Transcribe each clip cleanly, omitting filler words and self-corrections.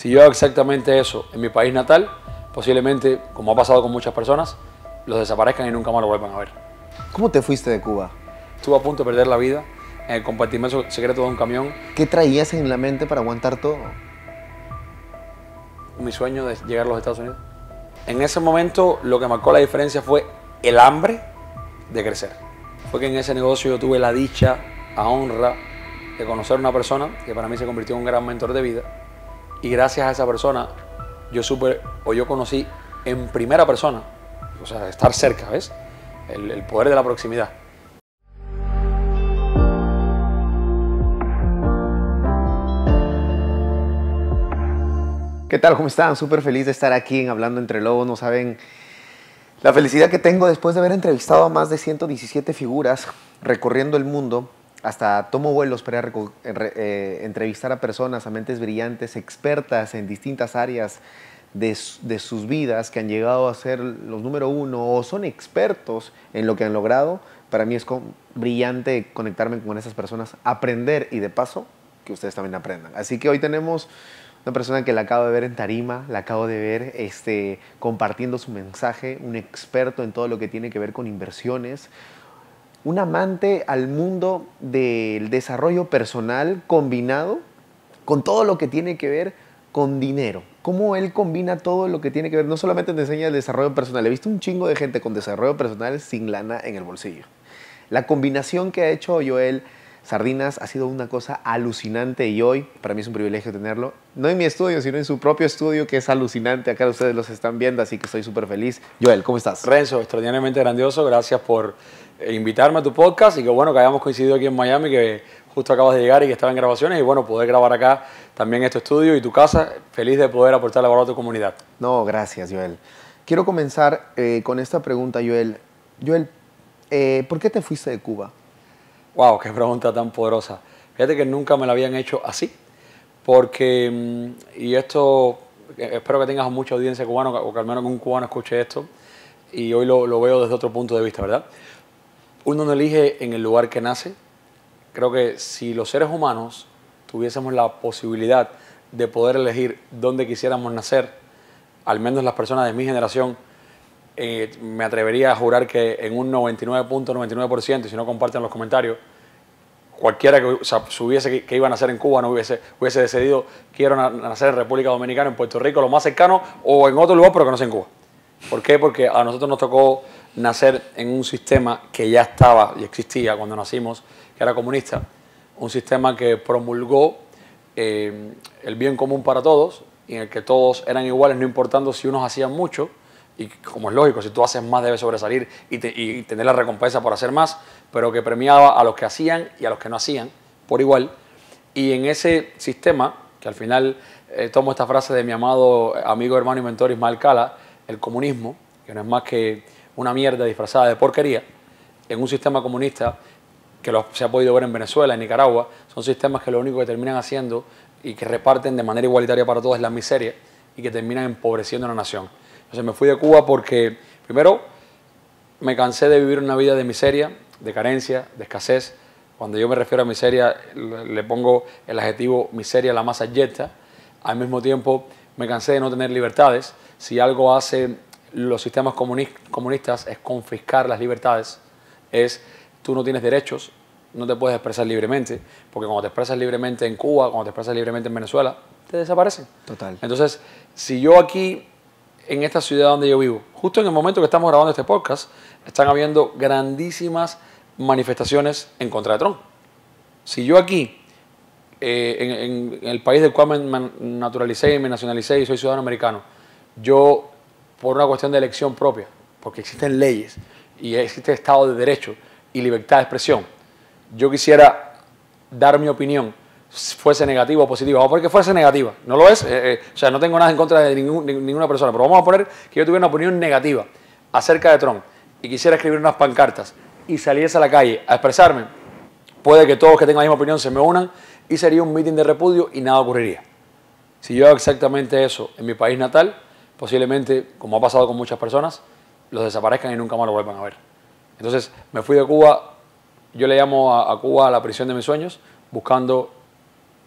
Si yo hago exactamente eso en mi país natal, posiblemente, como ha pasado con muchas personas, los desaparezcan y nunca más lo vuelvan a ver. ¿Cómo te fuiste de Cuba? Estuve a punto de perder la vida en el compartimento secreto de un camión. ¿Qué traías en la mente para aguantar todo? Mi sueño de llegar a los Estados Unidos. En ese momento lo que marcó la diferencia fue el hambre de crecer. Fue que en ese negocio yo tuve la dicha, la honra de conocer a una persona que para mí se convirtió en un gran mentor de vida. Y gracias a esa persona yo supe o yo conocí en primera persona, o sea, estar cerca, ¿ves? El poder de la proximidad. ¿Qué tal? ¿Cómo están? Súper feliz de estar aquí en Hablando Entre Lobos. No saben la felicidad que tengo después de haber entrevistado a más de 117 figuras recorriendo el mundo. Hasta tomo vuelos para entrevistar a personas, a mentes brillantes, expertas en distintas áreas de sus vidas, que han llegado a ser los número uno o son expertos en lo que han logrado. Para mí es brillante conectarme con esas personas, aprender y de paso que ustedes también aprendan. Así que hoy tenemos una persona que la acabo de ver en tarima, la acabo de ver compartiendo su mensaje, un experto en todo lo que tiene que ver con inversiones, un amante al mundo del desarrollo personal combinado con todo lo que tiene que ver con dinero. Cómo él combina todo lo que tiene que ver, no solamente te enseña el desarrollo personal, he visto un chingo de gente con desarrollo personal sin lana en el bolsillo. La combinación que ha hecho Joel Sardinas ha sido una cosa alucinante y hoy para mí es un privilegio tenerlo, no en mi estudio, sino en su propio estudio, que es alucinante. Acá ustedes los están viendo, así que estoy súper feliz. Joel, ¿cómo estás? Renzo, extraordinariamente grandioso, gracias por invitarme a tu podcast y que bueno que hayamos coincidido aquí en Miami, que justo acabas de llegar y que estaba en grabaciones y bueno, poder grabar acá también este estudio y tu casa, feliz de poder aportar valor a tu comunidad. No, gracias Joel. Quiero comenzar con esta pregunta, Joel. Joel, ¿por qué te fuiste de Cuba? Wow, qué pregunta tan poderosa. Fíjate que nunca me la habían hecho así, porque, y esto, espero que tengas mucha audiencia cubana, o que al menos un cubano escuche esto, y hoy lo veo desde otro punto de vista, ¿verdad? Uno no elige en el lugar que nace. Creo que si los seres humanos tuviésemos la posibilidad de poder elegir dónde quisiéramos nacer, al menos las personas de mi generación, me atrevería a jurar que en un 99.99%, y si no comparten los comentarios, cualquiera que supiese que iba a nacer en Cuba no hubiese decidido quiero nacer en República Dominicana, en Puerto Rico, lo más cercano, o en otro lugar, pero que no sea en Cuba. ¿Por qué? Porque a nosotros nos tocó nacer en un sistema que ya estaba y existía cuando nacimos, que era comunista, un sistema que promulgó el bien común para todos, y en el que todos eran iguales, no importando si unos hacían mucho, y como es lógico, si tú haces más debes sobresalir y tener la recompensa por hacer más, pero que premiaba a los que hacían y a los que no hacían por igual. Y en ese sistema, que al final tomo esta frase de mi amado amigo, hermano y mentor Ismael Cala, el comunismo, que no es más que una mierda disfrazada de porquería, en un sistema comunista que se ha podido ver en Venezuela, en Nicaragua, son sistemas que lo único que terminan haciendo y que reparten de manera igualitaria para todos es la miseria y que terminan empobreciendo a una nación. Entonces me fui de Cuba porque, primero, me cansé de vivir una vida de miseria, de carencia, de escasez. Cuando yo me refiero a miseria, le pongo el adjetivo miseria a la más abyecta. Al mismo tiempo, me cansé de no tener libertades. Si algo hacen los sistemas comunistas es confiscar las libertades, tú no tienes derechos, no te puedes expresar libremente, porque cuando te expresas libremente en Cuba, cuando te expresas libremente en Venezuela, te desaparecen. Total. Entonces, si yo aquí, en esta ciudad donde yo vivo, justo en el momento que estamos grabando este podcast, están habiendo grandísimas manifestaciones en contra de Trump. Si yo aquí, en el país del cual me naturalicé y me nacionalicé y soy ciudadano americano, yo, por una cuestión de elección propia, porque existen leyes y existe Estado de Derecho y libertad de expresión, yo quisiera dar mi opinión, fuese negativa o positiva, vamos a poner que fuese negativa, no lo es, o sea, no tengo nada en contra de ninguna persona, pero vamos a poner que yo tuviera una opinión negativa acerca de Trump y quisiera escribir unas pancartas y saliese a la calle a expresarme, puede que todos los que tengan la misma opinión se me unan y sería un mitin de repudio y nada ocurriría. Si yo hago exactamente eso en mi país natal, posiblemente, como ha pasado con muchas personas, los desaparezcan y nunca más lo vuelvan a ver. Entonces me fui de Cuba, yo le llamo a Cuba la prisión de mis sueños, buscando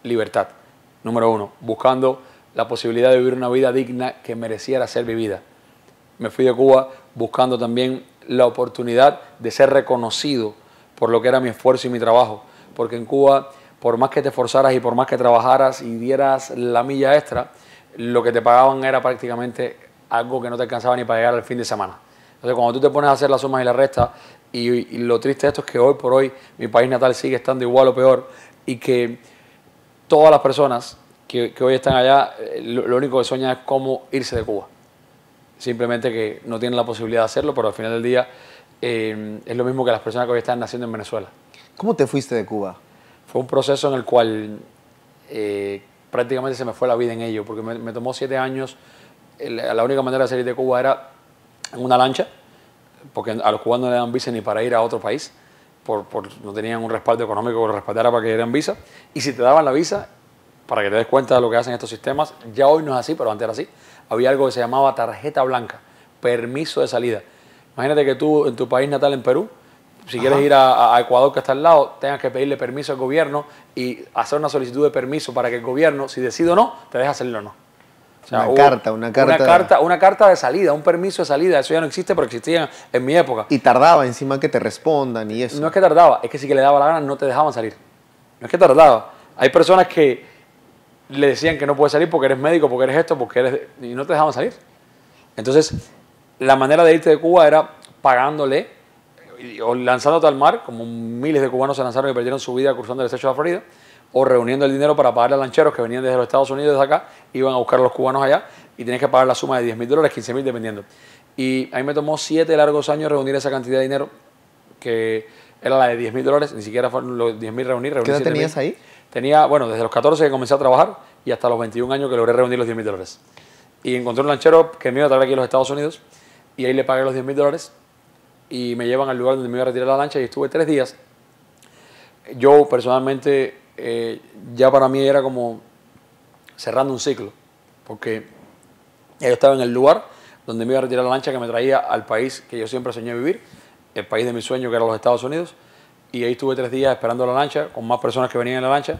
libertad, número uno, buscando la posibilidad de vivir una vida digna que mereciera ser vivida. Me fui de Cuba buscando también la oportunidad de ser reconocido por lo que era mi esfuerzo y mi trabajo, porque en Cuba, por más que te esforzaras y por más que trabajaras y dieras la milla extra, lo que te pagaban era prácticamente algo que no te alcanzaba ni para llegar al fin de semana. Entonces, cuando tú te pones a hacer las sumas y las restas, y lo triste de esto es que hoy por hoy mi país natal sigue estando igual o peor, y que todas las personas que hoy están allá, lo único que sueñan es cómo irse de Cuba. Simplemente que no tienen la posibilidad de hacerlo, pero al final del día es lo mismo que las personas que hoy están naciendo en Venezuela. ¿Cómo te fuiste de Cuba? Fue un proceso en el cual prácticamente se me fue la vida en ello, porque me tomó 7 años. La única manera de salir de Cuba era en una lancha, porque a los cubanos no le dan visa ni para ir a otro país, no tenían un respaldo económico que lo respaldara para que dieran visa. Y si te daban la visa, para que te des cuenta de lo que hacen estos sistemas, ya hoy no es así, pero antes era así, había algo que se llamaba tarjeta blanca, permiso de salida. Imagínate que tú en tu país natal, en Perú, si quieres ir a Ecuador, que está al lado, tengas que pedirle permiso al gobierno y hacer una solicitud de permiso para que el gobierno, si decide o no, te deje salir o no. O sea, una carta de salida, un permiso de salida. Eso ya no existe, pero existía en mi época. Y tardaba encima que te respondan y eso. No es que tardaba, es que si que le daba la gana no te dejaban salir. No es que tardaba. Hay personas que le decían que no puedes salir porque eres médico, porque eres esto, porque eres... y no te dejaban salir. Entonces, la manera de irte de Cuba era pagándole o lanzándote al mar, como miles de cubanos se lanzaron y perdieron su vida cruzando el estrecho de la Florida, o reuniendo el dinero para pagarle a lancheros que venían desde los Estados Unidos, desde acá, iban a buscar a los cubanos allá y tenías que pagar la suma de $10.000, $15.000 dependiendo. Y a mí me tomó 7 largos años reunir esa cantidad de dinero, que era la de $10.000, ni siquiera fueron los 10.000 reunir. ¿Qué edad tenías ahí? Tenía, bueno, desde los 14 que comencé a trabajar y hasta los 21 años que logré reunir los $10.000. Y encontré un lanchero que me iba a traer aquí a los Estados Unidos y ahí le pagué los $10.000 y me llevan al lugar donde me iba a retirar la lancha y estuve 3 días. Yo personalmente, ya para mí era como cerrando un ciclo, porque yo estaba en el lugar donde me iba a retirar la lancha que me traía al país que yo siempre soñé vivir, el país de mi sueño que era los Estados Unidos, y ahí estuve 3 días esperando la lancha con más personas que venían en la lancha,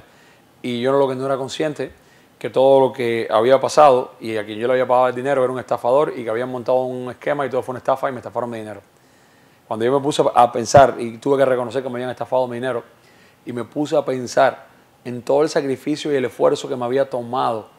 y yo lo que no era consciente que todo lo que había pasado y a quien yo le había pagado el dinero era un estafador y que habían montado un esquema y todo fue una estafa y me estafaron mi dinero. Cuando yo me puse a pensar y tuve que reconocer que me habían estafado mi dinero y me puse a pensar en todo el sacrificio y el esfuerzo que me había tomado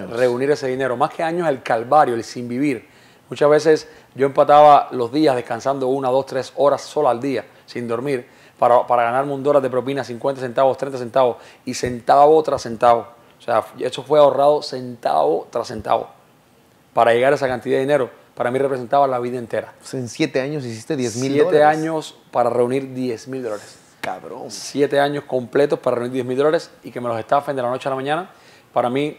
reunir ese dinero, más que años el calvario, el sin vivir. Muchas veces yo empataba los días descansando 1, 2, 3 horas solo al día sin dormir para ganarme $1 de propina, 50 centavos, 30 centavos y centavo tras centavo. O sea, eso fue ahorrado centavo tras centavo para llegar a esa cantidad de dinero. Para mí representaba la vida entera. Pues en 7 años hiciste $10.000. 7 años para reunir $10.000. Cabrón. 7 años completos para reunir $10.000 y que me los estafen de la noche a la mañana. Para mí,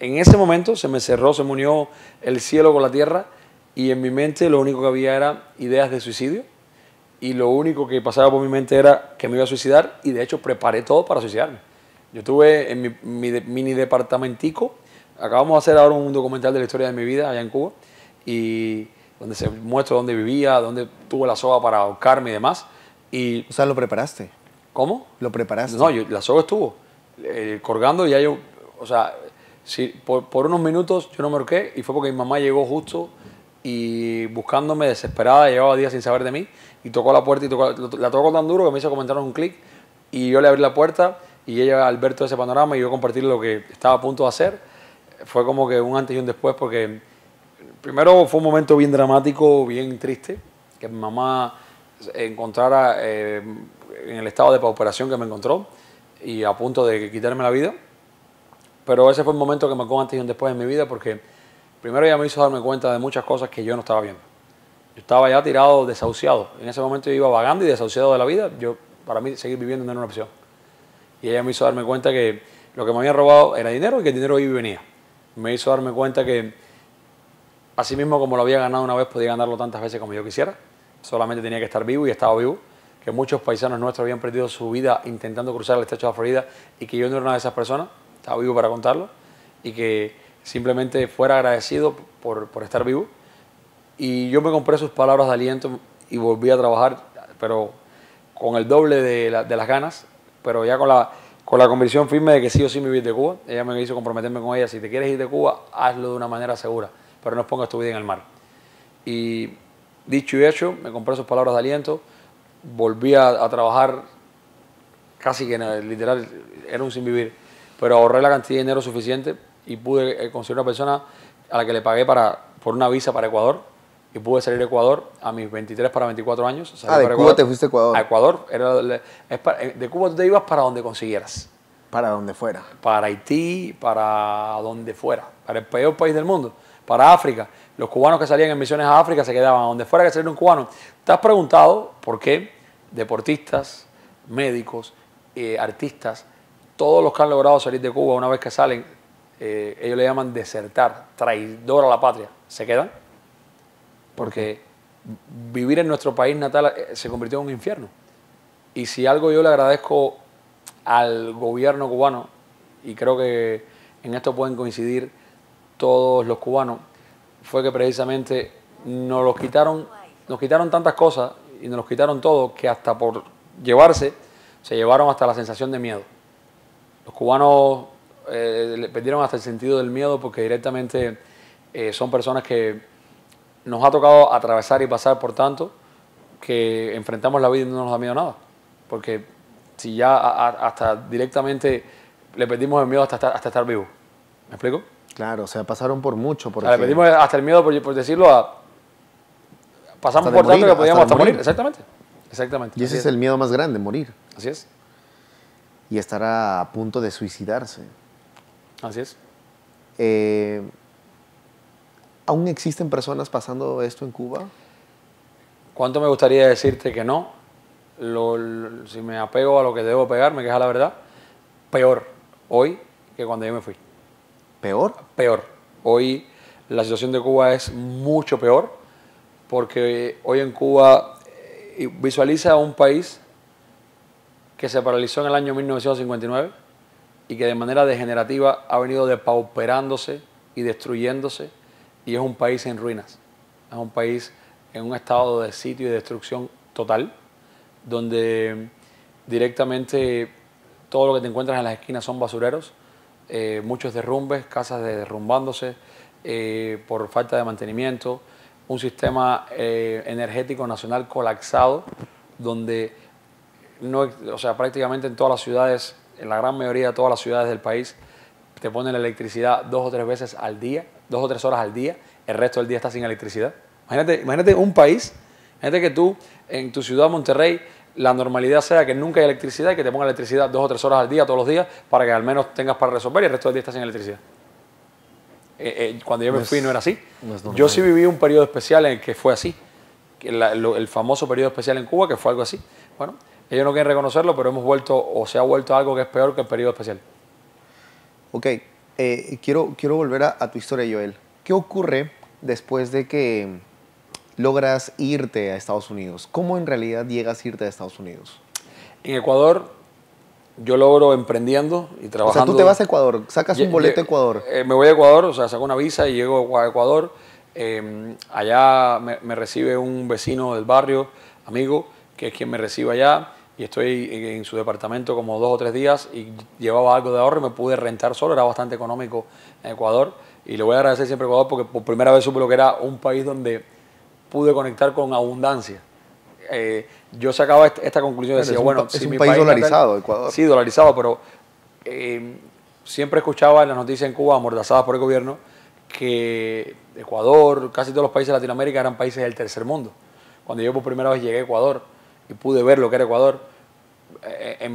en ese momento se me cerró, se me unió el cielo con la tierra y en mi mente lo único que había era ideas de suicidio y lo único que pasaba por mi mente era que me iba a suicidar y de hecho preparé todo para suicidarme. Yo tuve en mi mini departamentico, acabamos de hacer ahora un documental de la historia de mi vida allá en Cuba, y donde se muestra dónde vivía, dónde tuve la soga para ahorcarme y demás. Y, o sea, ¿lo preparaste? ¿Cómo? ¿Lo preparaste? No, la soga estuvo colgando y ya yo, o sea, sí, por unos minutos yo no me ahorqué y fue porque mi mamá llegó justo y buscándome desesperada, llevaba días sin saber de mí y tocó la puerta y la tocó tan duro que me hizo comentar un clic y yo le abrí la puerta y ella al ver todo ese panorama y yo compartir lo que estaba a punto de hacer, fue como que un antes y un después porque primero fue un momento bien dramático, bien triste, que mi mamá encontrara en el estado de pauperación que me encontró y a punto de quitarme la vida. Pero ese fue el momento que marcó un antes y un después en mi vida porque primero ella me hizo darme cuenta de muchas cosas que yo no estaba viendo. Yo estaba ya tirado, desahuciado. En ese momento yo iba vagando y desahuciado de la vida. Para mí seguir viviendo no era una opción. Y ella me hizo darme cuenta que lo que me habían robado era dinero y que el dinero iba y venía. Me hizo darme cuenta que así mismo como lo había ganado una vez, podía ganarlo tantas veces como yo quisiera. Solamente tenía que estar vivo y estaba vivo. Que muchos paisanos nuestros habían perdido su vida intentando cruzar el estrecho de la Florida y que yo no era una de esas personas. Estaba vivo para contarlo. Y que simplemente fuera agradecido por estar vivo. Y yo me compré sus palabras de aliento y volví a trabajar, pero con el doble de las ganas, pero ya con la convicción firme de que sí o sí me voy de Cuba. Ella me hizo comprometerme con ella. Si te quieres ir de Cuba, hazlo de una manera segura, pero no pongas tu vida en el mar. Y dicho y hecho, me compré sus palabras de aliento, volví a trabajar casi que literal, era un sin vivir, pero ahorré la cantidad de dinero suficiente y pude conseguir una persona a la que le pagué por una visa para Ecuador y pude salir de Ecuador a mis 23 para 24 años. De Cuba Ecuador, te fuiste a Ecuador. A Ecuador. De Cuba tú te ibas para donde consiguieras. Para donde fuera. Para Haití, para donde fuera, para el peor país del mundo, para África. Los cubanos que salían en misiones a África se quedaban a donde fuera que saliera un cubano. ¿Te has preguntado por qué deportistas, médicos, artistas, todos los que han logrado salir de Cuba una vez que salen, ellos le llaman desertar, traidor a la patria, se quedan? Porque vivir en nuestro país natal se convirtió en un infierno. Y si algo yo le agradezco al gobierno cubano, y creo que en esto pueden coincidir todos los cubanos, fue que precisamente nos quitaron tantas cosas y nos los quitaron todo, que hasta por llevarse, se llevaron hasta la sensación de miedo. Los cubanos le perdieron hasta el sentido del miedo porque directamente son personas que nos ha tocado atravesar y pasar por tanto que enfrentamos la vida y no nos da miedo nada. Porque si ya hasta directamente le perdimos el miedo hasta estar vivo. ¿Me explico? Claro, o sea, pasaron por mucho. Porque... le perdimos hasta el miedo, por decirlo, pasamos por tanto que podíamos hasta morir. Exactamente. Y ese es el miedo más grande, morir. Así es. Y estar a punto de suicidarse. Así es. ¿Aún existen personas pasando esto en Cuba? ¿Cuánto me gustaría decirte que no? Si me apego a lo que debo pegarme, que es a la verdad, peor hoy que cuando yo me fui. ¿Peor? Peor. Hoy la situación de Cuba es mucho peor porque hoy en Cuba visualiza un país que se paralizó en el año 1959 y que de manera degenerativa ha venido depauperándose y destruyéndose, y es un país en ruinas. Es un país en un estado de sitio y destrucción total, donde directamente todo lo que te encuentras en las esquinas son basureros, muchos derrumbes, casas derrumbándose por falta de mantenimiento, un sistema energético nacional colapsado, donde prácticamente en todas las ciudades, en la gran mayoría de todas las ciudades del país, te ponen la electricidad 2 o 3 veces al día, 2 o 3 horas al día, el resto del día está sin electricidad. Imagínate un país, imagínate que tú en tu ciudad, Monterrey, la normalidad sea que nunca hay electricidad y que te pongan electricidad 2 o 3 horas al día, todos los días, para que al menos tengas para resolver y el resto del día estás sin electricidad. Cuando yo me fui no era así. Yo sí viví un periodo especial en el que fue así, el famoso periodo especial en Cuba, que fue algo así. Bueno, ellos no quieren reconocerlo, pero hemos vuelto, o se ha vuelto algo que es peor que el periodo especial. Ok, quiero volver a tu historia, Joel. ¿Qué ocurre después de que logras irte a Estados Unidos? ¿Cómo en realidad llegas a irte a Estados Unidos? En Ecuador, yo logro emprendiendo y trabajando. O sea, tú te vas a Ecuador, sacas un boleto a Ecuador. Me voy a Ecuador, o sea, saco una visa y llego a Ecuador. Allá me recibe un vecino del barrio, amigo, que es quien me recibe allá. Y estoy en su departamento como 2 o 3 días y llevaba algo de ahorro y me pude rentar solo, era bastante económico en Ecuador. Y le voy a agradecer siempre a Ecuador porque por primera vez supe lo que era un país donde pude conectar con abundancia. Yo sacaba esta conclusión, decía, bueno, es un país dolarizado, natal, Ecuador. Sí, dolarizado, pero siempre escuchaba en las noticias en Cuba, amordazadas por el gobierno, que Ecuador, casi todos los países de Latinoamérica eran países del tercer mundo. Cuando yo por primera vez llegué a Ecuador y pude ver lo que era Ecuador, en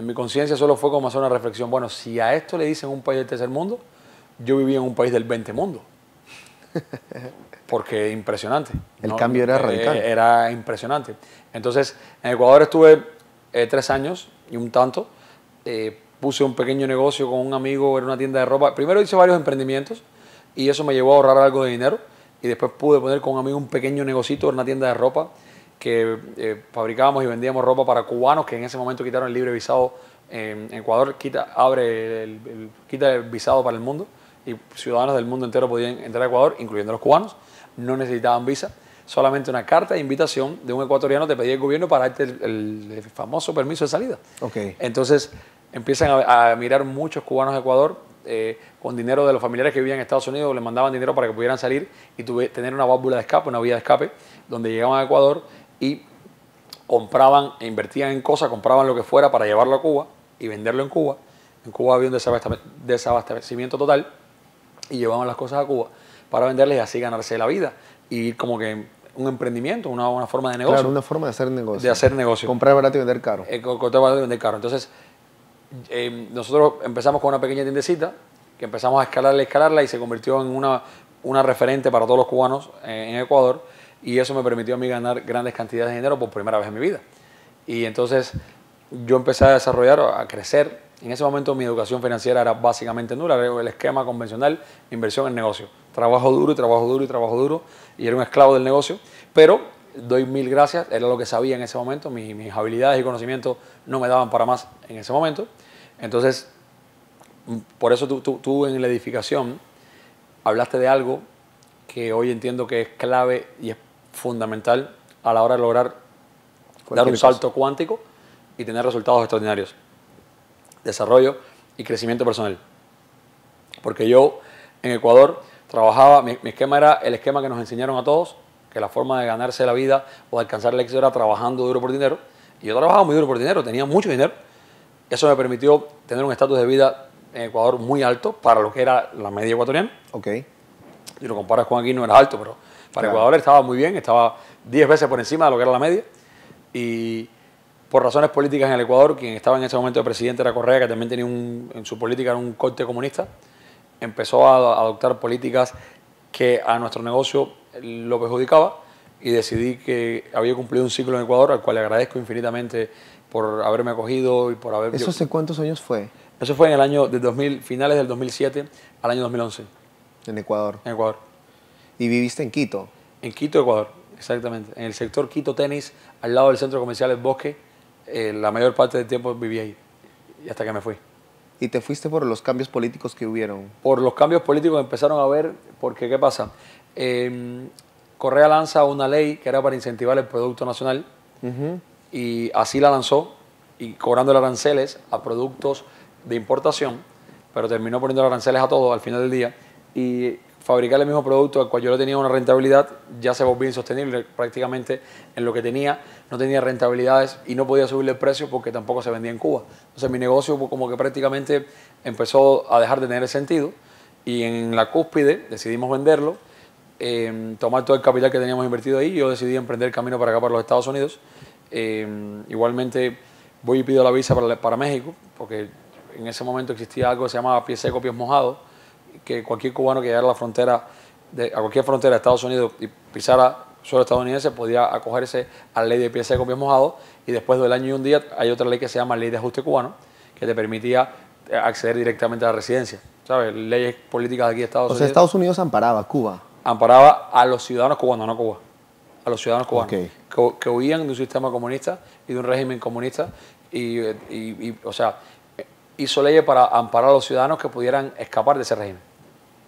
mi conciencia solo fue como hacer una reflexión. Bueno, si a esto le dicen un país del tercer mundo, yo vivía en un país del 20 mundo. Porque impresionante. El cambio era radical. Era impresionante. Entonces, en Ecuador estuve 3 años y un tanto. Puse un pequeño negocio con un amigo en una tienda de ropa. Primero hice varios emprendimientos y eso me llevó a ahorrar algo de dinero. Y después pude poner con un amigo un pequeño negocito en una tienda de ropa que fabricábamos y vendíamos ropa para cubanos que en ese momento quitaron el libre visado en Ecuador. Quita el visado para el mundo y ciudadanos del mundo entero podían entrar a Ecuador, incluyendo los cubanos. No necesitaban visa, solamente una carta de invitación de un ecuatoriano te pedía el gobierno para darte el famoso permiso de salida. Okay. Entonces, empiezan a migrar muchos cubanos a Ecuador con dinero de los familiares que vivían en Estados Unidos, les mandaban dinero para que pudieran salir y tener una válvula de escape, una vía de escape, donde llegaban a Ecuador y compraban e invertían en cosas, compraban lo que fuera para llevarlo a Cuba y venderlo en Cuba. En Cuba había un desabastecimiento total y llevaban las cosas a Cuba para venderles y así ganarse la vida. Y como que un emprendimiento, una forma de negocio. Claro, una forma de hacer negocio. De hacer negocio. Comprar barato y vender caro. Comprar barato y vender caro. Entonces, nosotros empezamos con una pequeña tiendecita que empezamos a escalarla y se convirtió en una referente para todos los cubanos en Ecuador. Y eso me permitió a mí ganar grandes cantidades de dinero por primera vez en mi vida. Y entonces yo empecé a desarrollar, a crecer. En ese momento mi educación financiera era básicamente nula, era el esquema convencional, inversión en negocio. Trabajo duro y trabajo duro y trabajo duro. Y era un esclavo del negocio. Pero doy mil gracias, era lo que sabía en ese momento. Mis habilidades y conocimientos no me daban para más en ese momento. Entonces, por eso tú en la edificación hablaste de algo que hoy entiendo que es clave y es fundamental a la hora de lograr dar un salto cuántico y tener resultados extraordinarios. Desarrollo y crecimiento personal. Porque yo en Ecuador trabajaba, mi esquema era el esquema que nos enseñaron a todos, que la forma de ganarse la vida o de alcanzar el éxito era trabajando duro por dinero. Y yo trabajaba muy duro por dinero, tenía mucho dinero. Eso me permitió tener un estatus de vida en Ecuador muy alto para lo que era la media ecuatoriana. Ok. Si lo comparas con aquí no era alto, pero para Ecuador estaba muy bien, estaba 10 veces por encima de lo que era la media. Y por razones políticas en el Ecuador, quien estaba en ese momento de presidente era Correa, que también tenía en su política era un corte comunista, empezó a adoptar políticas que a nuestro negocio lo perjudicaba y decidí que había cumplido un ciclo en Ecuador, al cual le agradezco infinitamente por haberme acogido y por haber... ¿Eso hace cuántos años fue? Eso fue en el año de 2000, finales del 2007 al año 2011. En Ecuador. En Ecuador. ¿Y viviste en Quito? En Quito, Ecuador, exactamente. En el sector Quito Tenis, al lado del centro comercial El Bosque, la mayor parte del tiempo viví ahí, y hasta que me fui. ¿Y te fuiste por los cambios políticos que hubieron? Por los cambios políticos empezaron a ver, porque ¿qué pasa? Correa lanza una ley que era para incentivar el producto nacional, y así la lanzó, y cobrando aranceles a productos de importación, pero terminó poniendo aranceles a todo al final del día, y fabricar el mismo producto al cual yo le tenía una rentabilidad ya se volvió insostenible. Prácticamente en lo que tenía no tenía rentabilidades y no podía subirle el precio porque tampoco se vendía en Cuba. Entonces mi negocio como que prácticamente empezó a dejar de tener sentido y en la cúspide decidimos venderlo, tomar todo el capital que teníamos invertido ahí y yo decidí emprender el camino para acá, para los Estados Unidos. Igualmente voy y pido la visa para México porque en ese momento existía algo que se llamaba pies seco, pies mojados, que cualquier cubano que llegara a la frontera, a cualquier frontera de Estados Unidos y pisara suelo estadounidense podía acogerse a la ley de pies secos, pies mojados, y después del año y un día hay otra ley que se llama Ley de Ajuste Cubano, que te permitía acceder directamente a la residencia. ¿Sabes? Leyes políticas de aquí de Estados Unidos. O sea, Estados Unidos amparaba a Cuba. Amparaba a los ciudadanos cubanos, no a Cuba. A los ciudadanos cubanos. Okay. Que huían de un sistema comunista y de un régimen comunista. O sea, hizo leyes para amparar a los ciudadanos que pudieran escapar de ese régimen.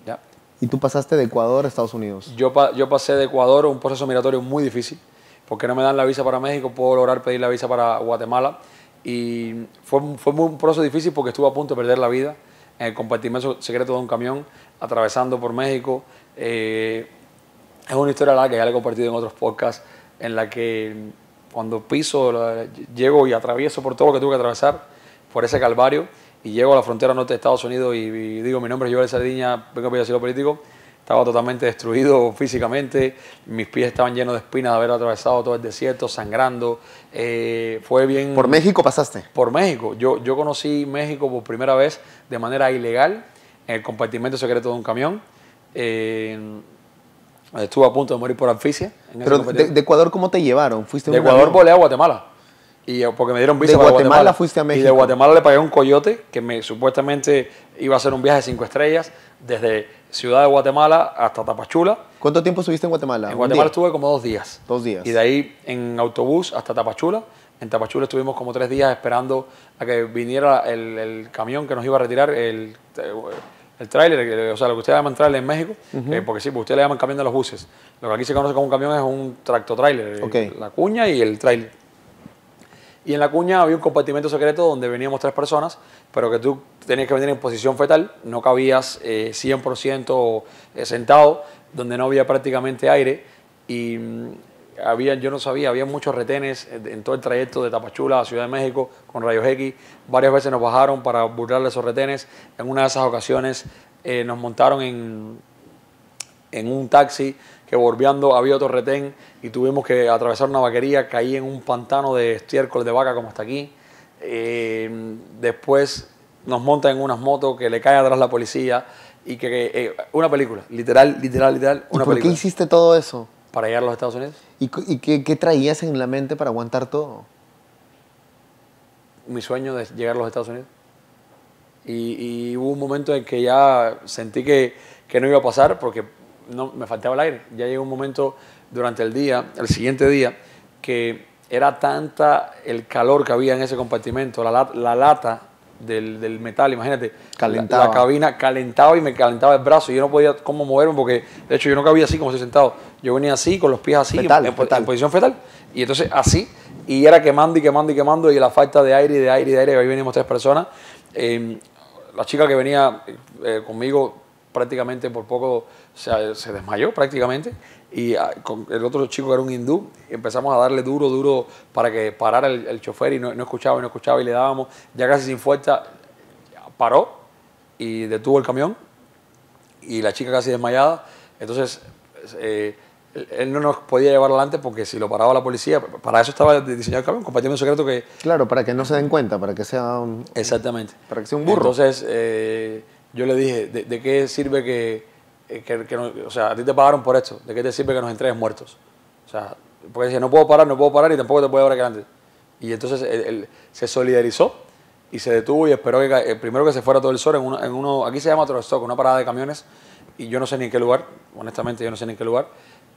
¿Ya? ¿Y tú pasaste de Ecuador a Estados Unidos? Yo pasé de Ecuador un proceso migratorio muy difícil, porque no me dan la visa para México, puedo lograr pedir la visa para Guatemala. Y fue un proceso difícil porque estuve a punto de perder la vida en el compartimento secreto de un camión, atravesando por México. Es una historia larga que ya la he compartido en otros podcasts, en la que cuando llego y atravieso por todo lo que tuve que atravesar, por ese calvario, y llego a la frontera norte de Estados Unidos y digo, mi nombre es Joel Sardiña, vengo a pedir asilo político. Estaba totalmente destruido físicamente, mis pies estaban llenos de espinas de haber atravesado todo el desierto, sangrando. Fue bien... ¿Por México pasaste? Por México. Yo conocí México por primera vez de manera ilegal en el compartimento secreto de un camión. Estuve a punto de morir por asfixia. Pero de Ecuador, ¿cómo te llevaron? ¿Fuiste de Ecuador volé a Guatemala. Porque me dieron visa para Guatemala. Fuiste a México. Y de Guatemala le pagué un coyote que supuestamente iba a hacer un viaje de 5 estrellas desde Ciudad de Guatemala hasta Tapachula. ¿Cuánto tiempo estuviste en Guatemala? En Guatemala estuve como 2 días. 2 días. Y de ahí en autobús hasta Tapachula. En Tapachula estuvimos como 3 días esperando a que viniera el camión que nos iba a retirar, el tráiler, o sea, lo que ustedes llaman tráiler en México, porque sí, porque ustedes le llaman camión de los buses. Lo que aquí se conoce como un camión es un tractotráiler, Okay. la cuña y el tráiler. Y en la cuña había un compartimento secreto donde veníamos 3 personas, pero que tú tenías que venir en posición fetal, no cabías 100% sentado, donde no había prácticamente aire. Y había, yo no sabía, había muchos retenes en todo el trayecto de Tapachula a Ciudad de México con rayos X. Varias veces nos bajaron para burlarle esos retenes. En una de esas ocasiones nos montaron en un taxi que bordeando había otro retén y tuvimos que atravesar una vaquería, caí en un pantano de estiércol de vaca como hasta aquí. Después nos montan en unas motos que le cae atrás la policía y una película, literal, una película. ¿Y por qué hiciste todo eso? Para llegar a los Estados Unidos. ¿Y qué traías en la mente para aguantar todo? Mi sueño de llegar a los Estados Unidos. Y hubo un momento en que ya sentí que no iba a pasar porque no, me faltaba el aire. Ya llegó un momento durante el día, el siguiente día, que era tanta el calor que había en ese compartimento, la lata del metal, imagínate, calentaba. La cabina calentaba y me calentaba el brazo y yo no podía cómo moverme porque, de hecho, yo no cabía así como estoy sentado. Yo venía así, con los pies así, en posición fetal. Y entonces así, y era quemando y quemando y quemando y la falta de aire y de aire y de aire. Ahí venimos 3 personas. La chica que venía conmigo prácticamente por poco se desmayó prácticamente y con el otro chico que era un hindú empezamos a darle duro para que parara el chofer y no escuchaba y le dábamos ya casi sin fuerza, paró y detuvo el camión y la chica casi desmayada. Entonces él no nos podía llevar adelante porque si lo paraba la policía, para eso estaba diseñado el camión, compartiendo un secreto que... Claro, para que no se den cuenta, para que sea un... Exactamente. Para que sea un burro. Entonces yo le dije, ¿de qué sirve o sea, a ti te pagaron por esto? ¿De qué te sirve que nos entregues muertos? O sea, porque decía, no puedo parar y tampoco te puedo llevar aquí adelante. Y entonces él se solidarizó y se detuvo y esperó que primero que se fuera todo el sol en uno aquí se llama Trostock, una parada de camiones, y yo no sé ni en qué lugar, honestamente yo no sé ni en qué lugar,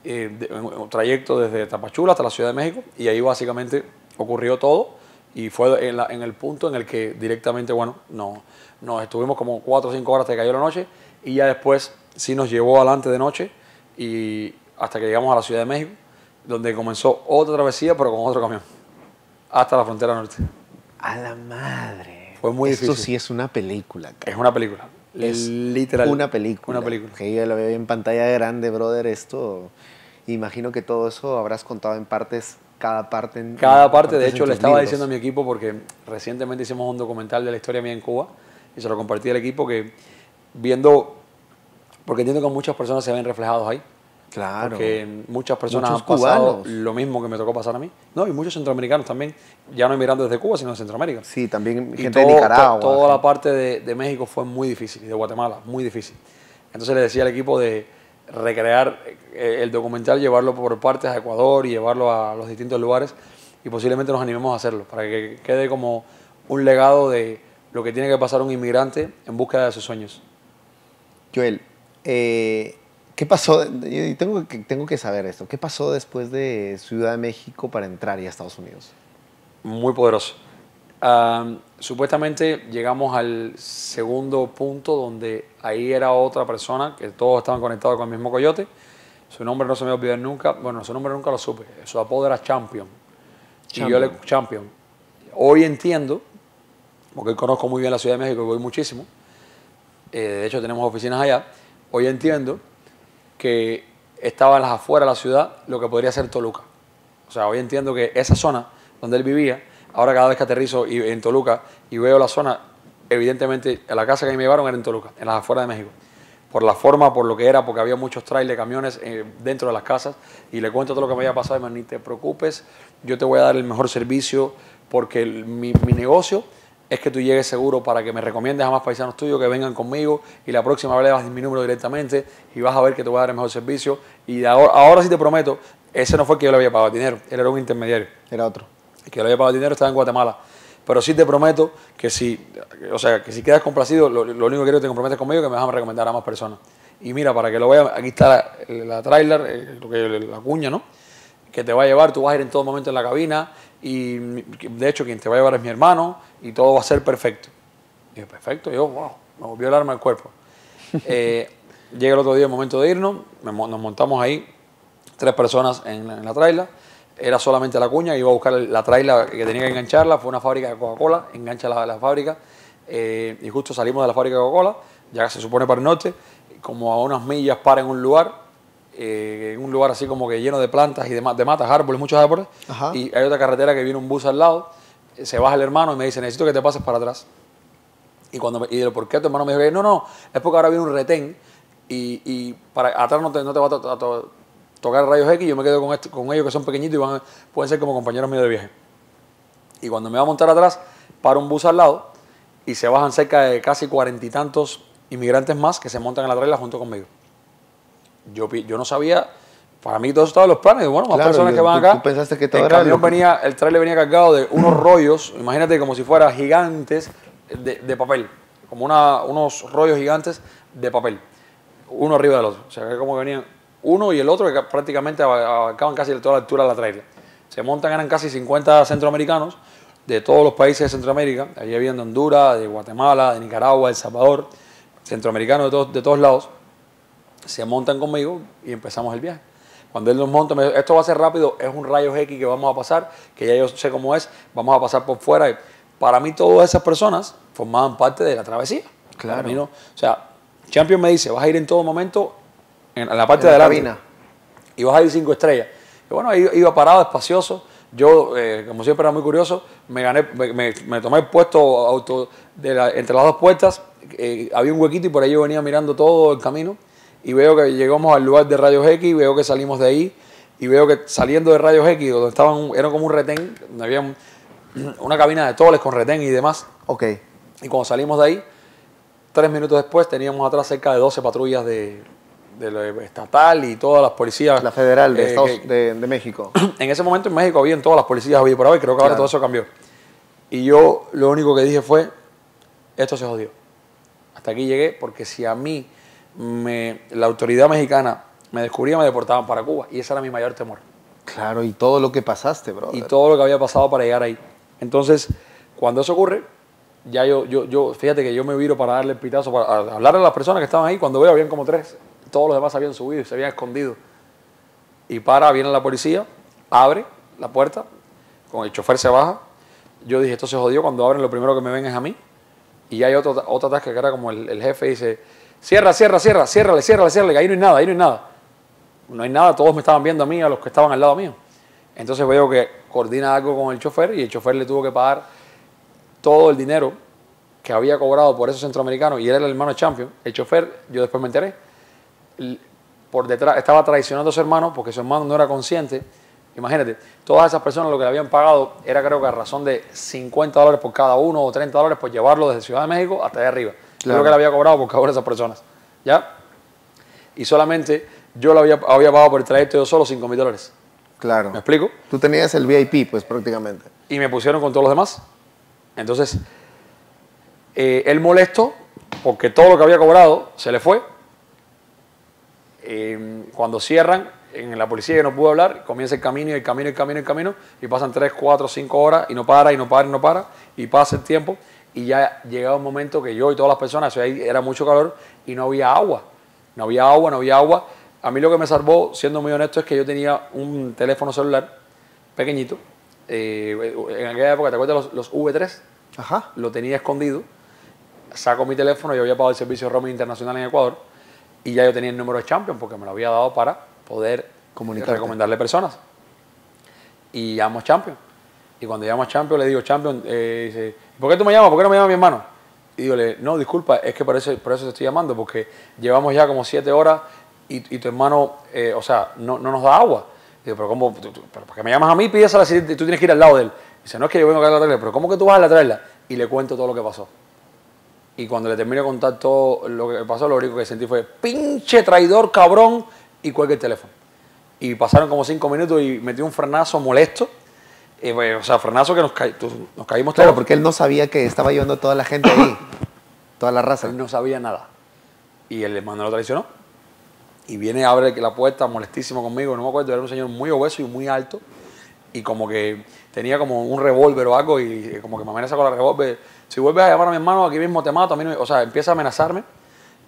un trayecto desde Tapachula hasta la Ciudad de México, y ahí básicamente ocurrió todo, y fue en el punto en el que directamente, bueno, nos estuvimos como 4 o 5 horas hasta que cayó la noche, y ya después sí nos llevó adelante de noche, y hasta que llegamos a la Ciudad de México, donde comenzó otra travesía, pero con otro camión, hasta la frontera norte. A la madre. Fue muy difícil. Esto sí es una película. Cara. Es una película. Es literal. Una película. Una película. Que yo lo veo en pantalla grande, brother. Esto, imagino que todo eso habrás contado en partes, cada parte. Cada parte, de hecho, le estaba diciendo a mi equipo, porque recientemente hicimos un documental de la historia mía en Cuba, y se lo compartí al equipo, que viendo, porque entiendo que muchas personas se ven reflejados ahí. Claro. Porque muchas personas muchos han pasado cubanos. lo mismo que me tocó pasar a mí. No, y muchos centroamericanos también, ya no emigrando desde Cuba, sino de Centroamérica. Sí, también gente de Nicaragua. Toda la parte de México fue muy difícil, y de Guatemala, muy difícil. Entonces le decía al equipo de recrear el documental, llevarlo por partes a Ecuador y llevarlo a los distintos lugares, y posiblemente nos animemos a hacerlo, para que quede como un legado de lo que tiene que pasar un inmigrante en búsqueda de sus sueños. Joel, ¿qué pasó? Tengo que saber esto. ¿Qué pasó después de Ciudad de México para entrar ya a Estados Unidos? Muy poderoso. Supuestamente llegamos al segundo punto donde ahí era otra persona, que todos estaban conectados con el mismo coyote. Su nombre no se me va a olvidar nunca. Bueno, su nombre nunca lo supe. Su apodo era Champion. Champion. Hoy entiendo, porque hoy conozco muy bien la Ciudad de México y voy muchísimo. De hecho, tenemos oficinas allá. Hoy entiendo que estaba en las afueras de la ciudad lo que podría ser Toluca. O sea, hoy entiendo que esa zona donde él vivía, ahora cada vez que aterrizo en Toluca y veo la zona, evidentemente la casa que me llevaron era en Toluca, en las afueras de México. Por la forma, por lo que era, porque había muchos trailers, camiones dentro de las casas, y le cuento todo lo que me había pasado y me dijo, ni te preocupes, yo te voy a dar el mejor servicio, porque mi negocio es que tú llegues seguro para que me recomiendes a más paisanos tuyos que vengan conmigo, y la próxima vez le das mi número directamente y vas a ver que te voy a dar el mejor servicio. Y ahora sí te prometo, ese no fue el que yo le había pagado dinero, él era un intermediario. Era otro. El que le había pagado dinero estaba en Guatemala. Pero sí te prometo que si quedas complacido, lo único que quiero que te comprometes conmigo es que me vas a recomendar a más personas. Y mira, para que lo vean, aquí está la trailer, la cuña, ¿no? Que te va a llevar, tú vas a ir en todo momento en la cabina, y de hecho quien te va a llevar es mi hermano, y todo va a ser perfecto. Y yo, perfecto, yo, wow, me volvió el arma al cuerpo. Llega el otro día el momento de irnos, nos montamos ahí, 3 personas en la trailer, era solamente la cuña, iba a buscar la traila que tenía que engancharla, fue una fábrica de Coca-Cola, engancha la fábrica, y justo salimos de la fábrica de Coca-Cola, ya se supone para el norte, como a unas millas para en un lugar así como que lleno de plantas y de matas, árboles, muchos árboles, Ajá. y hay otra carretera que viene un bus al lado, se baja el hermano y me dice, necesito que te pases para atrás. Y digo, ¿por qué tu hermano me dijo que no, es porque ahora viene un retén y para atrás no te va a tocar rayos X, yo me quedo con ellos que son pequeñitos y pueden ser como compañeros míos de viaje. Y cuando me va a montar atrás, para un bus al lado y se bajan cerca de casi 40 y tantos inmigrantes más que se montan en la trailer junto conmigo. Yo no sabía, para mí todo eso estaba en los planes, bueno, más personas que van acá. ¿Tú pensaste que todo el era camión el trailer venía cargado de unos rollos, imagínate como si fueran gigantes de papel, como unos rollos gigantes de papel, uno arriba del otro. O sea, que como venían uno y el otro que prácticamente abarcaban casi toda la altura de la trailer. Se montan, eran casi 50 centroamericanos de todos los países de Centroamérica. Allí habían de Honduras, de Guatemala, de Nicaragua, de El Salvador, centroamericanos de todos lados. Se montan conmigo y empezamos el viaje. Cuando él nos monta, me dice, esto va a ser rápido, es un rayos X que vamos a pasar, que ya yo sé cómo es, vamos a pasar por fuera. Y para mí todas esas personas formaban parte de la travesía. Claro. Para mí no, o sea, Champion me dice, vas a ir en todo momento en la parte de adelante. Cabina. Y vas a ir 5 estrellas. Y bueno, ahí iba parado, espacioso. Yo, como siempre era muy curioso, me tomé el puesto entre las dos puertas. Había un huequito y por ahí yo venía mirando todo el camino. Y veo que llegamos al lugar de rayos X, veo que salimos de ahí. Y veo que saliendo de rayos X, donde era como un retén, donde había una cabina de toles con retén y demás. Ok. Y cuando salimos de ahí, 3 minutos después teníamos atrás cerca de 12 patrullas de la estatal y todas las policías. La federal de México. En ese momento en México habían todas las policías había por ahí, creo que ahora todo eso cambió. Y yo lo único que dije fue, esto se jodió. Hasta aquí llegué porque si a mí la autoridad mexicana me descubría, me deportaban para Cuba. Y ese era mi mayor temor. Claro, y todo lo que pasaste, bro. Y todo lo que había pasado para llegar ahí. Entonces, cuando eso ocurre, ya fíjate que yo me viro para darle el pitazo, para hablarle a las personas que estaban ahí. Cuando veo, habían como 3. Todos los demás habían subido y se habían escondido. Y viene la policía, abre la puerta, con el chofer se baja. Yo dije, esto se jodió. Cuando abren, lo primero que me ven es a mí. Y hay otra tasca que era como el jefe dice, ciérrale, que ahí no hay nada, ahí no hay nada. No hay nada, todos me estaban viendo a mí, a los que estaban al lado mío. Entonces veo que coordina algo con el chofer y el chofer le tuvo que pagar todo el dinero que había cobrado por esos centroamericanos y era el hermano de Champion. El chofer, yo después me enteré, por detrás estaba traicionando a su hermano porque su hermano no era consciente. Imagínate, todas esas personas lo que le habían pagado era creo que a razón de $50 por cada uno o $30 por llevarlo desde Ciudad de México hasta allá arriba. Claro. Creo que le había cobrado por cada una de esas personas. ¿Ya? Y solamente yo le había pagado por el trayecto yo solo $5,000. Claro. ¿Me explico? Tú tenías el VIP, pues prácticamente. Y me pusieron con todos los demás. Entonces, él molesto porque todo lo que había cobrado se le fue. Cuando cierran, en la policía que no pudo hablar, comienza el camino y pasan 3, 4, 5 horas y no para, y pasa el tiempo y ya llegaba un momento que yo y todas las personas, ahí era mucho calor y no había agua. A mí lo que me salvó, siendo muy honesto, es que yo tenía un teléfono celular pequeñito. En aquella época, ¿te acuerdas los V3? Ajá. Lo tenía escondido. Saco mi teléfono, yo había pagado el servicio de roaming internacional en Ecuador y ya yo tenía el número de Champion porque me lo había dado para poder recomendarle personas. Y llamo a Champion. Y cuando llamo a Champion, le digo, Champion, dice, ¿por qué tú me llamas? ¿Por qué no me llama mi hermano? Y digo, no, disculpa, es que por eso te estoy llamando, porque llevamos ya como 7 horas y tu hermano, o sea, no nos da agua. Digo, pero ¿cómo? ¿Pero ¿por qué me llamas a mí? Pídesela si tú tienes que ir al lado de él. Dice, no es que yo vengo a traerla, pero ¿cómo que tú vas a traerla? Y le cuento todo lo que pasó. Y cuando le termino de contar todo lo que pasó, lo único que sentí fue, pinche traidor, cabrón, y cuelgue el teléfono. Y pasaron como 5 minutos y metí un frenazo molesto. O sea, frenazo que nos caímos todos. Claro, porque él no sabía que estaba llevando toda la gente ahí, toda la raza. Él no sabía nada. Y el hermano lo traicionó. Y viene, abre la puerta molestísimo conmigo. No me acuerdo, era un señor muy obeso y muy alto. Y como que tenía como un revólver o algo y como que me amenaza con el revólver. Si vuelves a llamar a mi hermano, aquí mismo te mato. A mí no, o sea, empieza a amenazarme.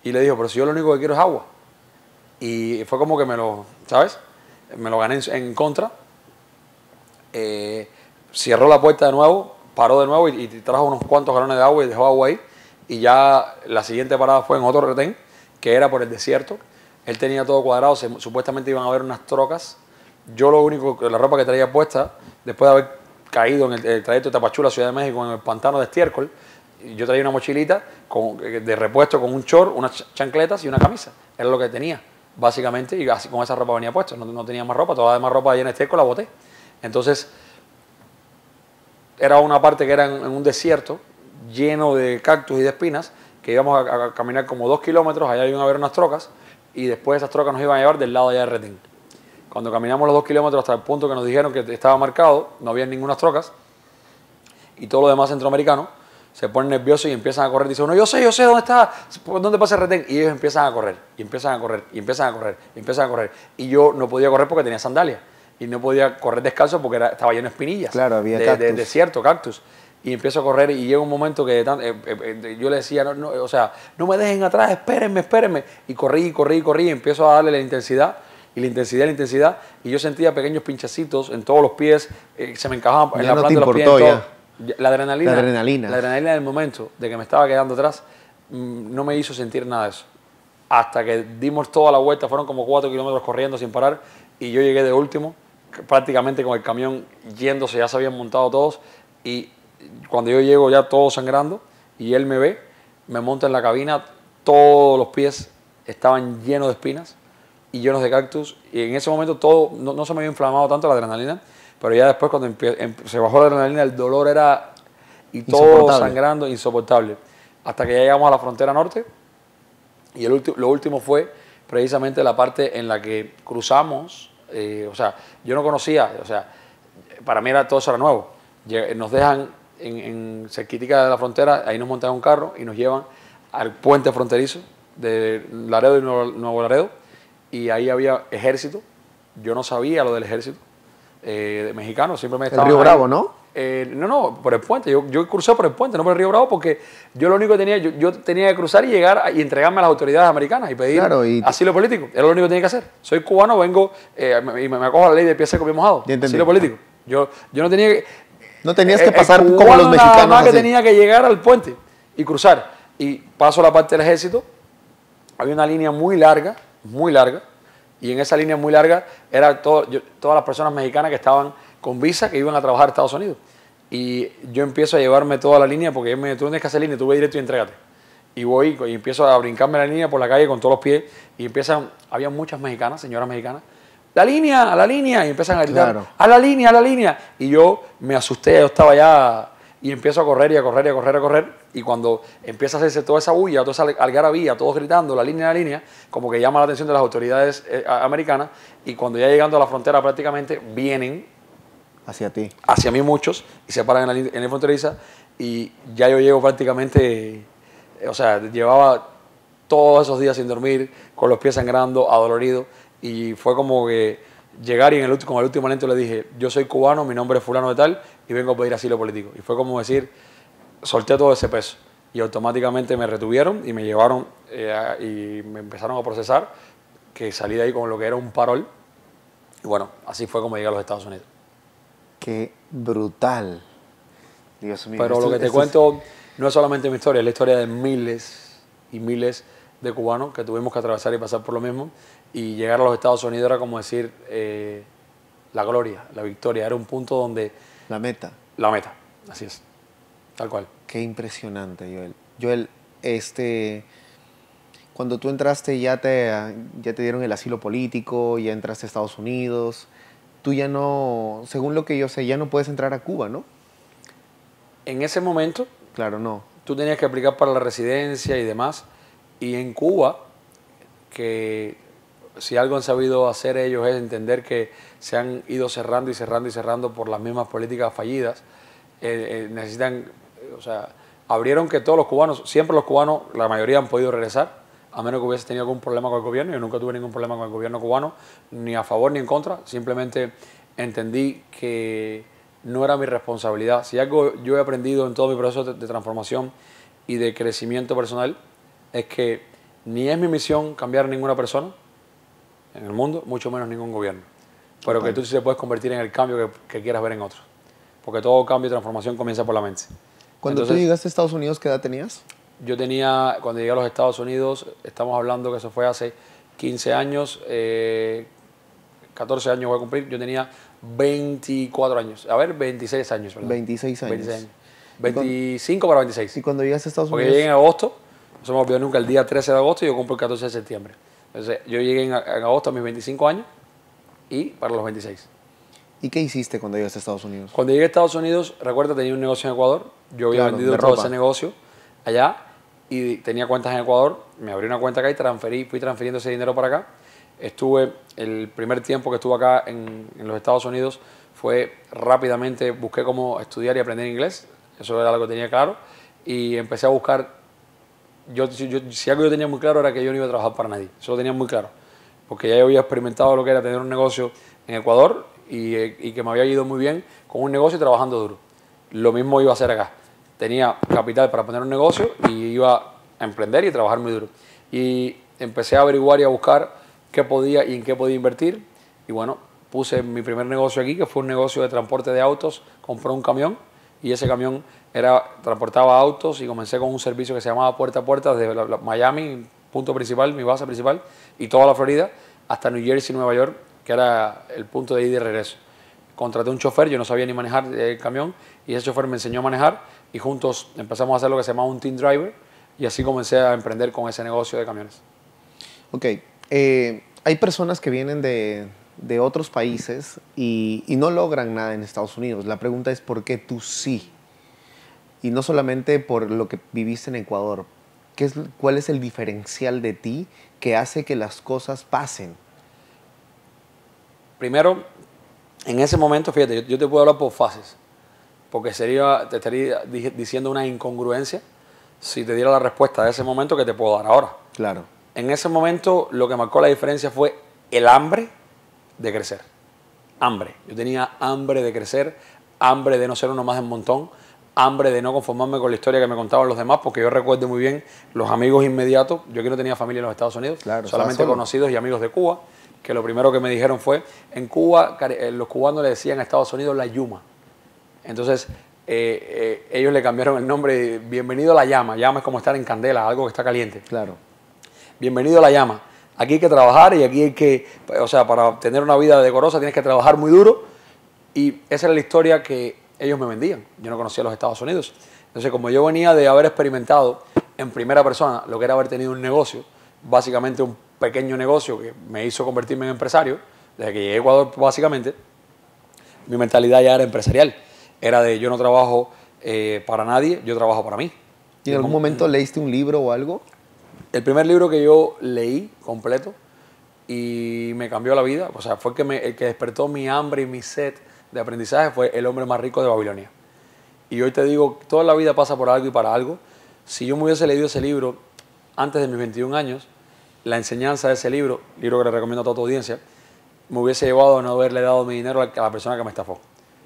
Y le digo, pero si yo lo único que quiero es agua. Y fue como que ¿sabes? Me lo gané en contra. cerró la puerta de nuevo, paró de nuevo y trajo unos cuantos galones de agua y dejó agua ahí. Y ya la siguiente parada fue en otro retén, que era por el desierto. Él tenía todo cuadrado, supuestamente iban a haber unas trocas. Yo lo único, la ropa que traía puesta, después de haber caído en el trayecto de Tapachula, Ciudad de México, en el pantano de estiércol, yo traía una mochilita de repuesto con un short, unas chancletas y una camisa. Era lo que tenía, básicamente, y así con esa ropa venía puesta. No tenía más ropa, toda la demás ropa allá en estiércol la boté. Entonces, era una parte que era en un desierto, lleno de cactus y de espinas, que íbamos a caminar como 2 kilómetros, allá iban a haber unas trocas, y después esas trocas nos iban a llevar del lado allá del retén. Cuando caminamos los 2 kilómetros hasta el punto que nos dijeron que estaba marcado, no había ninguna trocas, y todos los demás centroamericanos se ponen nerviosos y empiezan a correr. Dicen uno, yo sé dónde está, dónde pasa el retén. Y ellos empiezan a correr, y empiezan a correr, y empiezan a correr, y empiezan a correr. Y yo no podía correr porque tenía sandalias. Y no podía correr descalzo porque estaba lleno de espinillas. Claro, había cactus. De desierto, cactus. Y empiezo a correr y llega un momento que yo le decía, o sea, no me dejen atrás, espérenme. Y corrí, y empiezo a darle la intensidad. Y la intensidad. Y yo sentía pequeños pinchacitos en todos los pies, se me encajaban en la planta de los pies. La adrenalina del momento de que me estaba quedando atrás no me hizo sentir nada de eso. Hasta que dimos toda la vuelta, fueron como 4 kilómetros corriendo sin parar, y yo llegué de último, prácticamente con el camión yéndose, ya se habían montado todos, y cuando yo llego ya todo sangrando, y él me ve, me monta en la cabina, todos los pies estaban llenos de espinas y llenos de cactus, y en ese momento todo, no se me había inflamado tanto la adrenalina, pero ya después cuando se bajó la adrenalina, el dolor era, y todo sangrando, insoportable. Hasta que ya llegamos a la frontera norte, y lo último fue precisamente la parte en la que cruzamos, o sea, yo no conocía, o sea, para mí todo eso era nuevo. Nos dejan en cerquitica de la frontera, ahí nos montan un carro y nos llevan al puente fronterizo de Laredo y Nuevo Laredo, y ahí había ejército. Yo no sabía lo del ejército mexicano, simplemente estaba el Río Bravo, ¿no? No, por el puente. Yo crucé por el puente, no por el Río Bravo, porque yo lo único que tenía, yo tenía que cruzar y llegar y entregarme a las autoridades americanas y pedir asilo político. Era lo único que tenía que hacer. Soy cubano, vengo y me acojo a la ley de pie seco, pie mojado. Asilo político. Yo no tenía que... No tenías que pasar como los mexicanos. Nada más que tenía que llegar al puente y cruzar. Y paso a la parte del ejército. Había una línea muy larga, y en esa línea muy larga eran todas las personas mexicanas que estaban con visa, que iban a trabajar a Estados Unidos. Y yo empiezo a llevarme toda la línea, porque tú no tienes que hacer línea, tú ve directo y entrégate. Y voy y empiezo a brincarme la línea por la calle con todos los pies, y había muchas mexicanas, señoras mexicanas, a la línea, y empiezan a gritar, claro, a la línea. Y yo me asusté, yo estaba ya, y empiezo a correr, y cuando empieza a hacerse toda esa bulla, toda esa algarabía, todos gritando, la línea, como que llama la atención de las autoridades americanas, y cuando ya llegando a la frontera prácticamente vienen hacia ti, hacia mí muchos, y se paran en la fronteriza, y ya yo llego prácticamente, o sea, llevaba todos esos días sin dormir, con los pies sangrando, adolorido, y fue como que llegar y con el último aliento le dije, yo soy cubano, mi nombre es fulano de tal, y vengo a pedir asilo político. Y fue como decir, solté todo ese peso, y automáticamente me retuvieron y me llevaron y me empezaron a procesar, que salí de ahí con lo que era un parol, y bueno, así fue como llegué a los Estados Unidos. Qué brutal. Dios mío. Pero lo que te cuento no es solamente mi historia, es la historia de miles y miles de cubanos que tuvimos que atravesar y pasar por lo mismo, y llegar a los Estados Unidos era como decir la gloria, la victoria, era un punto donde... La meta, así es, tal cual. Qué impresionante, Joel. Joel, cuando tú entraste ya te dieron el asilo político, ya entraste a Estados Unidos, tú ya no, según lo que yo sé, ya no puedes entrar a Cuba, ¿no? En ese momento, claro, no. Tú tenías que aplicar para la residencia y demás, y en Cuba, que si algo han sabido hacer ellos es entender que se han ido cerrando por las mismas políticas fallidas, necesitan, o sea, abrieron que todos los cubanos, siempre los cubanos, la mayoría han podido regresar, a menos que hubiese tenido algún problema con el gobierno. Yo nunca tuve ningún problema con el gobierno cubano, ni a favor ni en contra, simplemente entendí que no era mi responsabilidad. Si algo yo he aprendido en todo mi proceso de transformación y de crecimiento personal, es que ni es mi misión cambiar a ninguna persona en el mundo, mucho menos ningún gobierno. pero que tú sí te puedes convertir en el cambio que quieras ver en otros. Porque todo cambio y transformación comienza por la mente. Cuando tú llegaste a Estados Unidos, ¿qué edad tenías? Yo tenía, cuando llegué a los Estados Unidos, estamos hablando que eso fue hace 15 años, 14 años voy a cumplir, yo tenía 24 años, a ver, 26 años. ¿Verdad? 26 años. 26 años. 25 para 26. ¿Y cuando llegaste a Estados Porque Unidos? yo llegué en agosto, no se me olvidó nunca, el día 13 de agosto y yo cumplo el 14 de septiembre. Entonces yo llegué en agosto a mis 25 años y para los 26. ¿Y qué hiciste cuando llegaste a Estados Unidos? Cuando llegué a Estados Unidos, recuerda, tenía un negocio en Ecuador, yo había vendido todo ese negocio allá y tenía cuentas en Ecuador, me abrí una cuenta acá y fui transfiriendo ese dinero para acá. Estuve, el primer tiempo que estuve acá en los Estados Unidos fue rápidamente, busqué cómo estudiar y aprender inglés, eso era algo que tenía claro, y empecé a buscar, si algo yo tenía muy claro era que yo no iba a trabajar para nadie, eso lo tenía muy claro, porque ya yo había experimentado lo que era tener un negocio en Ecuador y que me había ido muy bien con un negocio y trabajando duro. Lo mismo iba a hacer acá. Tenía capital para poner un negocio y iba a emprender y trabajar muy duro. Y empecé a averiguar y a buscar qué podía y en qué podía invertir. Y bueno, puse mi primer negocio aquí, que fue un negocio de transporte de autos. Compré un camión y ese camión transportaba autos y comencé con un servicio que se llamaba Puerta a Puerta desde Miami, punto principal, mi base principal, y toda la Florida, hasta New Jersey, Nueva York, que era el punto de ida y de regreso. Contraté un chofer, yo no sabía ni manejar el camión, y ese chofer me enseñó a manejar, y juntos empezamos a hacer lo que se llamaba un team driver, y así comencé a emprender con ese negocio de camiones. Ok, hay personas que vienen de otros países y no logran nada en Estados Unidos. La pregunta es ¿por qué tú sí? Y no solamente por lo que viviste en Ecuador. ¿Cuál es el diferencial de ti que hace que las cosas pasen? Primero, en ese momento, fíjate, yo te puedo hablar por fases, porque te estaría diciendo una incongruencia si te diera la respuesta de ese momento que te puedo dar ahora. Claro. En ese momento lo que marcó la diferencia fue el hambre de crecer. Hambre. Yo tenía hambre de crecer, hambre de no ser uno más del montón, hambre de no conformarme con la historia que me contaban los demás, porque yo recuerdo muy bien los amigos inmediatos. Yo aquí no tenía familia en los Estados Unidos, claro, solamente conocidos y amigos de Cuba, que lo primero que me dijeron fue, en Cuba los cubanos le decían a Estados Unidos la yuma. Entonces ellos le cambiaron el nombre, bienvenido a la llama. Llama es como estar en candela, algo que está caliente. Claro. Bienvenido a la llama. Aquí hay que trabajar y aquí hay que, o sea, para tener una vida decorosa tienes que trabajar muy duro. Y esa era la historia que ellos me vendían. Yo no conocía los Estados Unidos. Entonces, como yo venía de haber experimentado en primera persona lo que era haber tenido un negocio, básicamente un pequeño negocio que me hizo convertirme en empresario, desde que llegué a Ecuador, básicamente, mi mentalidad ya era empresarial. Era de yo no trabajo para nadie, yo trabajo para mí. ¿Y en algún momento leíste un libro o algo? El primer libro que yo leí completo y me cambió la vida, o sea, fue el que despertó mi hambre y mi sed de aprendizaje, fue El hombre más rico de Babilonia. Y hoy te digo, toda la vida pasa por algo y para algo. Si yo me hubiese leído ese libro antes de mis 21 años, la enseñanza de ese libro que le recomiendo a toda tu audiencia, me hubiese llevado a no haberle dado mi dinero a la persona que me estafó.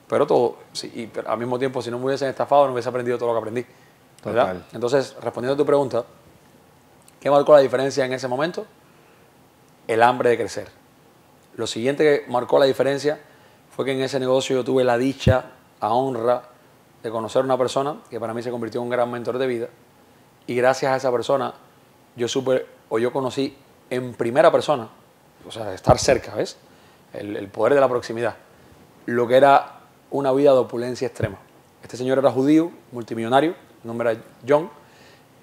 Pero todo, sí, y al mismo tiempo, si no me hubiesen estafado, no hubiese aprendido todo lo que aprendí. ¿Verdad? Total. Entonces, respondiendo a tu pregunta, ¿qué marcó la diferencia en ese momento? El hambre de crecer. Lo siguiente que marcó la diferencia fue que en ese negocio yo tuve la dicha, la honra de conocer a una persona que para mí se convirtió en un gran mentor de vida. Y gracias a esa persona yo conocí en primera persona, o sea, estar cerca, ¿ves? El poder de la proximidad. Lo que era una vida de opulencia extrema. Este señor era judío, multimillonario, su nombre era John,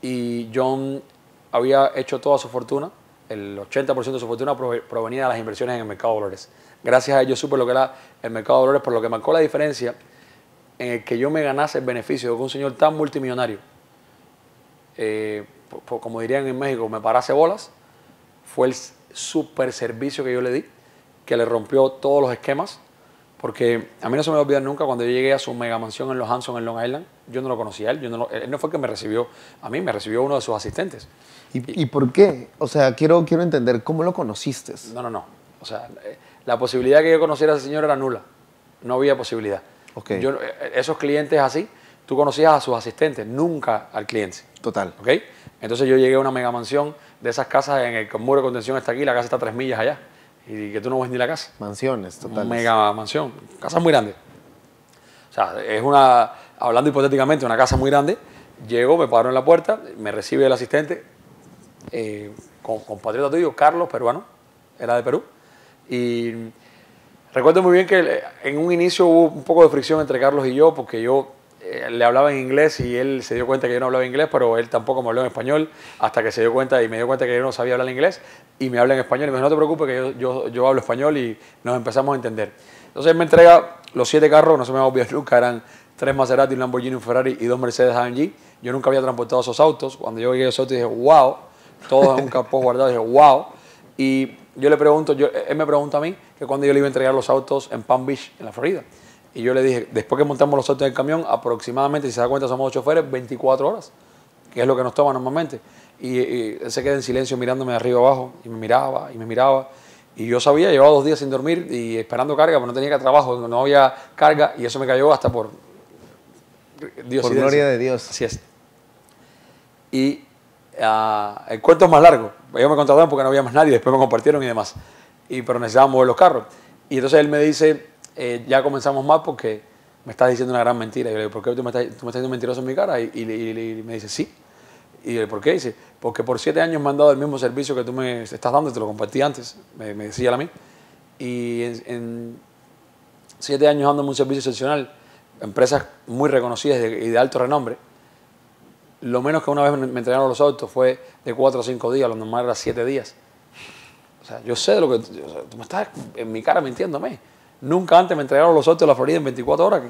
y John había hecho toda su fortuna, el 80% de su fortuna provenía de las inversiones en el mercado de valores. Gracias a ello supe lo que era el mercado de valores, por lo que marcó la diferencia en el que yo me ganase el beneficio de que un señor tan multimillonario, como dirían en México, me parase bolas, fue el super servicio que yo le di, que le rompió todos los esquemas, porque a mí no se me va a olvidar nunca cuando yo llegué a su mega mansión en Los Hamptons, en Long Island. Yo no lo conocía a él, él no fue el que me recibió a mí, me recibió uno de sus asistentes. ¿Y por qué? O sea, quiero entender, ¿cómo lo conociste? No. O sea, la posibilidad que yo conociera a ese señor era nula. No había posibilidad. Okay. Esos clientes así, tú conocías a sus asistentes, nunca al cliente. Total. ¿Okay? Entonces yo llegué a una mega mansión de esas casas en el muro de contención está aquí, la casa está a 3 millas allá. y que tú no ves ni la casa. Mansiones, totales. Mega mansión, casa muy grande. O sea, es una, hablando hipotéticamente, una casa muy grande. Llego, me paro en la puerta, me recibe el asistente, compatriota tuyo, Carlos, peruano, era de Perú. Y recuerdo muy bien que en un inicio hubo un poco de fricción entre Carlos y yo, porque yo le hablaba en inglés y él se dio cuenta que yo no hablaba inglés, pero él tampoco me habló en español, hasta que se dio cuenta y me dio cuenta que yo no sabía hablar inglés y me habla en español. Y me dijo, no te preocupes, que yo hablo español, y nos empezamos a entender. Entonces él me entrega los 7 carros, no se me va a olvidar nunca, eran 3 Maserati, un Lamborghini, un Ferrari y 2 Mercedes AMG. Yo nunca había transportado esos autos. Cuando yo vi esos autos dije, wow, todos en un capó guardado, dije, wow. Y yo le pregunto, él me pregunta a mí que cuando yo le iba a entregar los autos en Palm Beach, en la Florida. Y yo le dije, después que montamos los autos en el camión, aproximadamente, si se da cuenta, somos 8 choferes, 24 horas, que es lo que nos toma normalmente. Y él se queda en silencio mirándome de arriba abajo, y me miraba, y me miraba. Y yo sabía, llevaba 2 días sin dormir y esperando carga, pero no tenía que trabajo, no había carga, y eso me cayó hasta por Dios. Por gloria de Dios. Así es. Y el cuento es más largo. Ellos me contrataron porque no había más nadie, después me compartieron y demás. Pero necesitaban mover los carros. Y entonces él me dice, ya comenzamos mal porque me estás diciendo una gran mentira. Y yo le digo, ¿por qué tú me estás diciendo mentiroso en mi cara? Y me dice, sí. Y yo, ¿por qué? Dice, porque por 7 años me han dado el mismo servicio que tú me estás dando, te lo compartí antes, me decía él a mí. Y en 7 años dándome un servicio excepcional, empresas muy reconocidas y de alto renombre, lo menos que una vez me entregaron los autos fue de 4 o 5 días, lo normal era 7 días. O sea, yo sé de lo que... O sea, tú me estás en mi cara mintiéndome. Nunca antes me entregaron los autos de la Florida en 24 horas.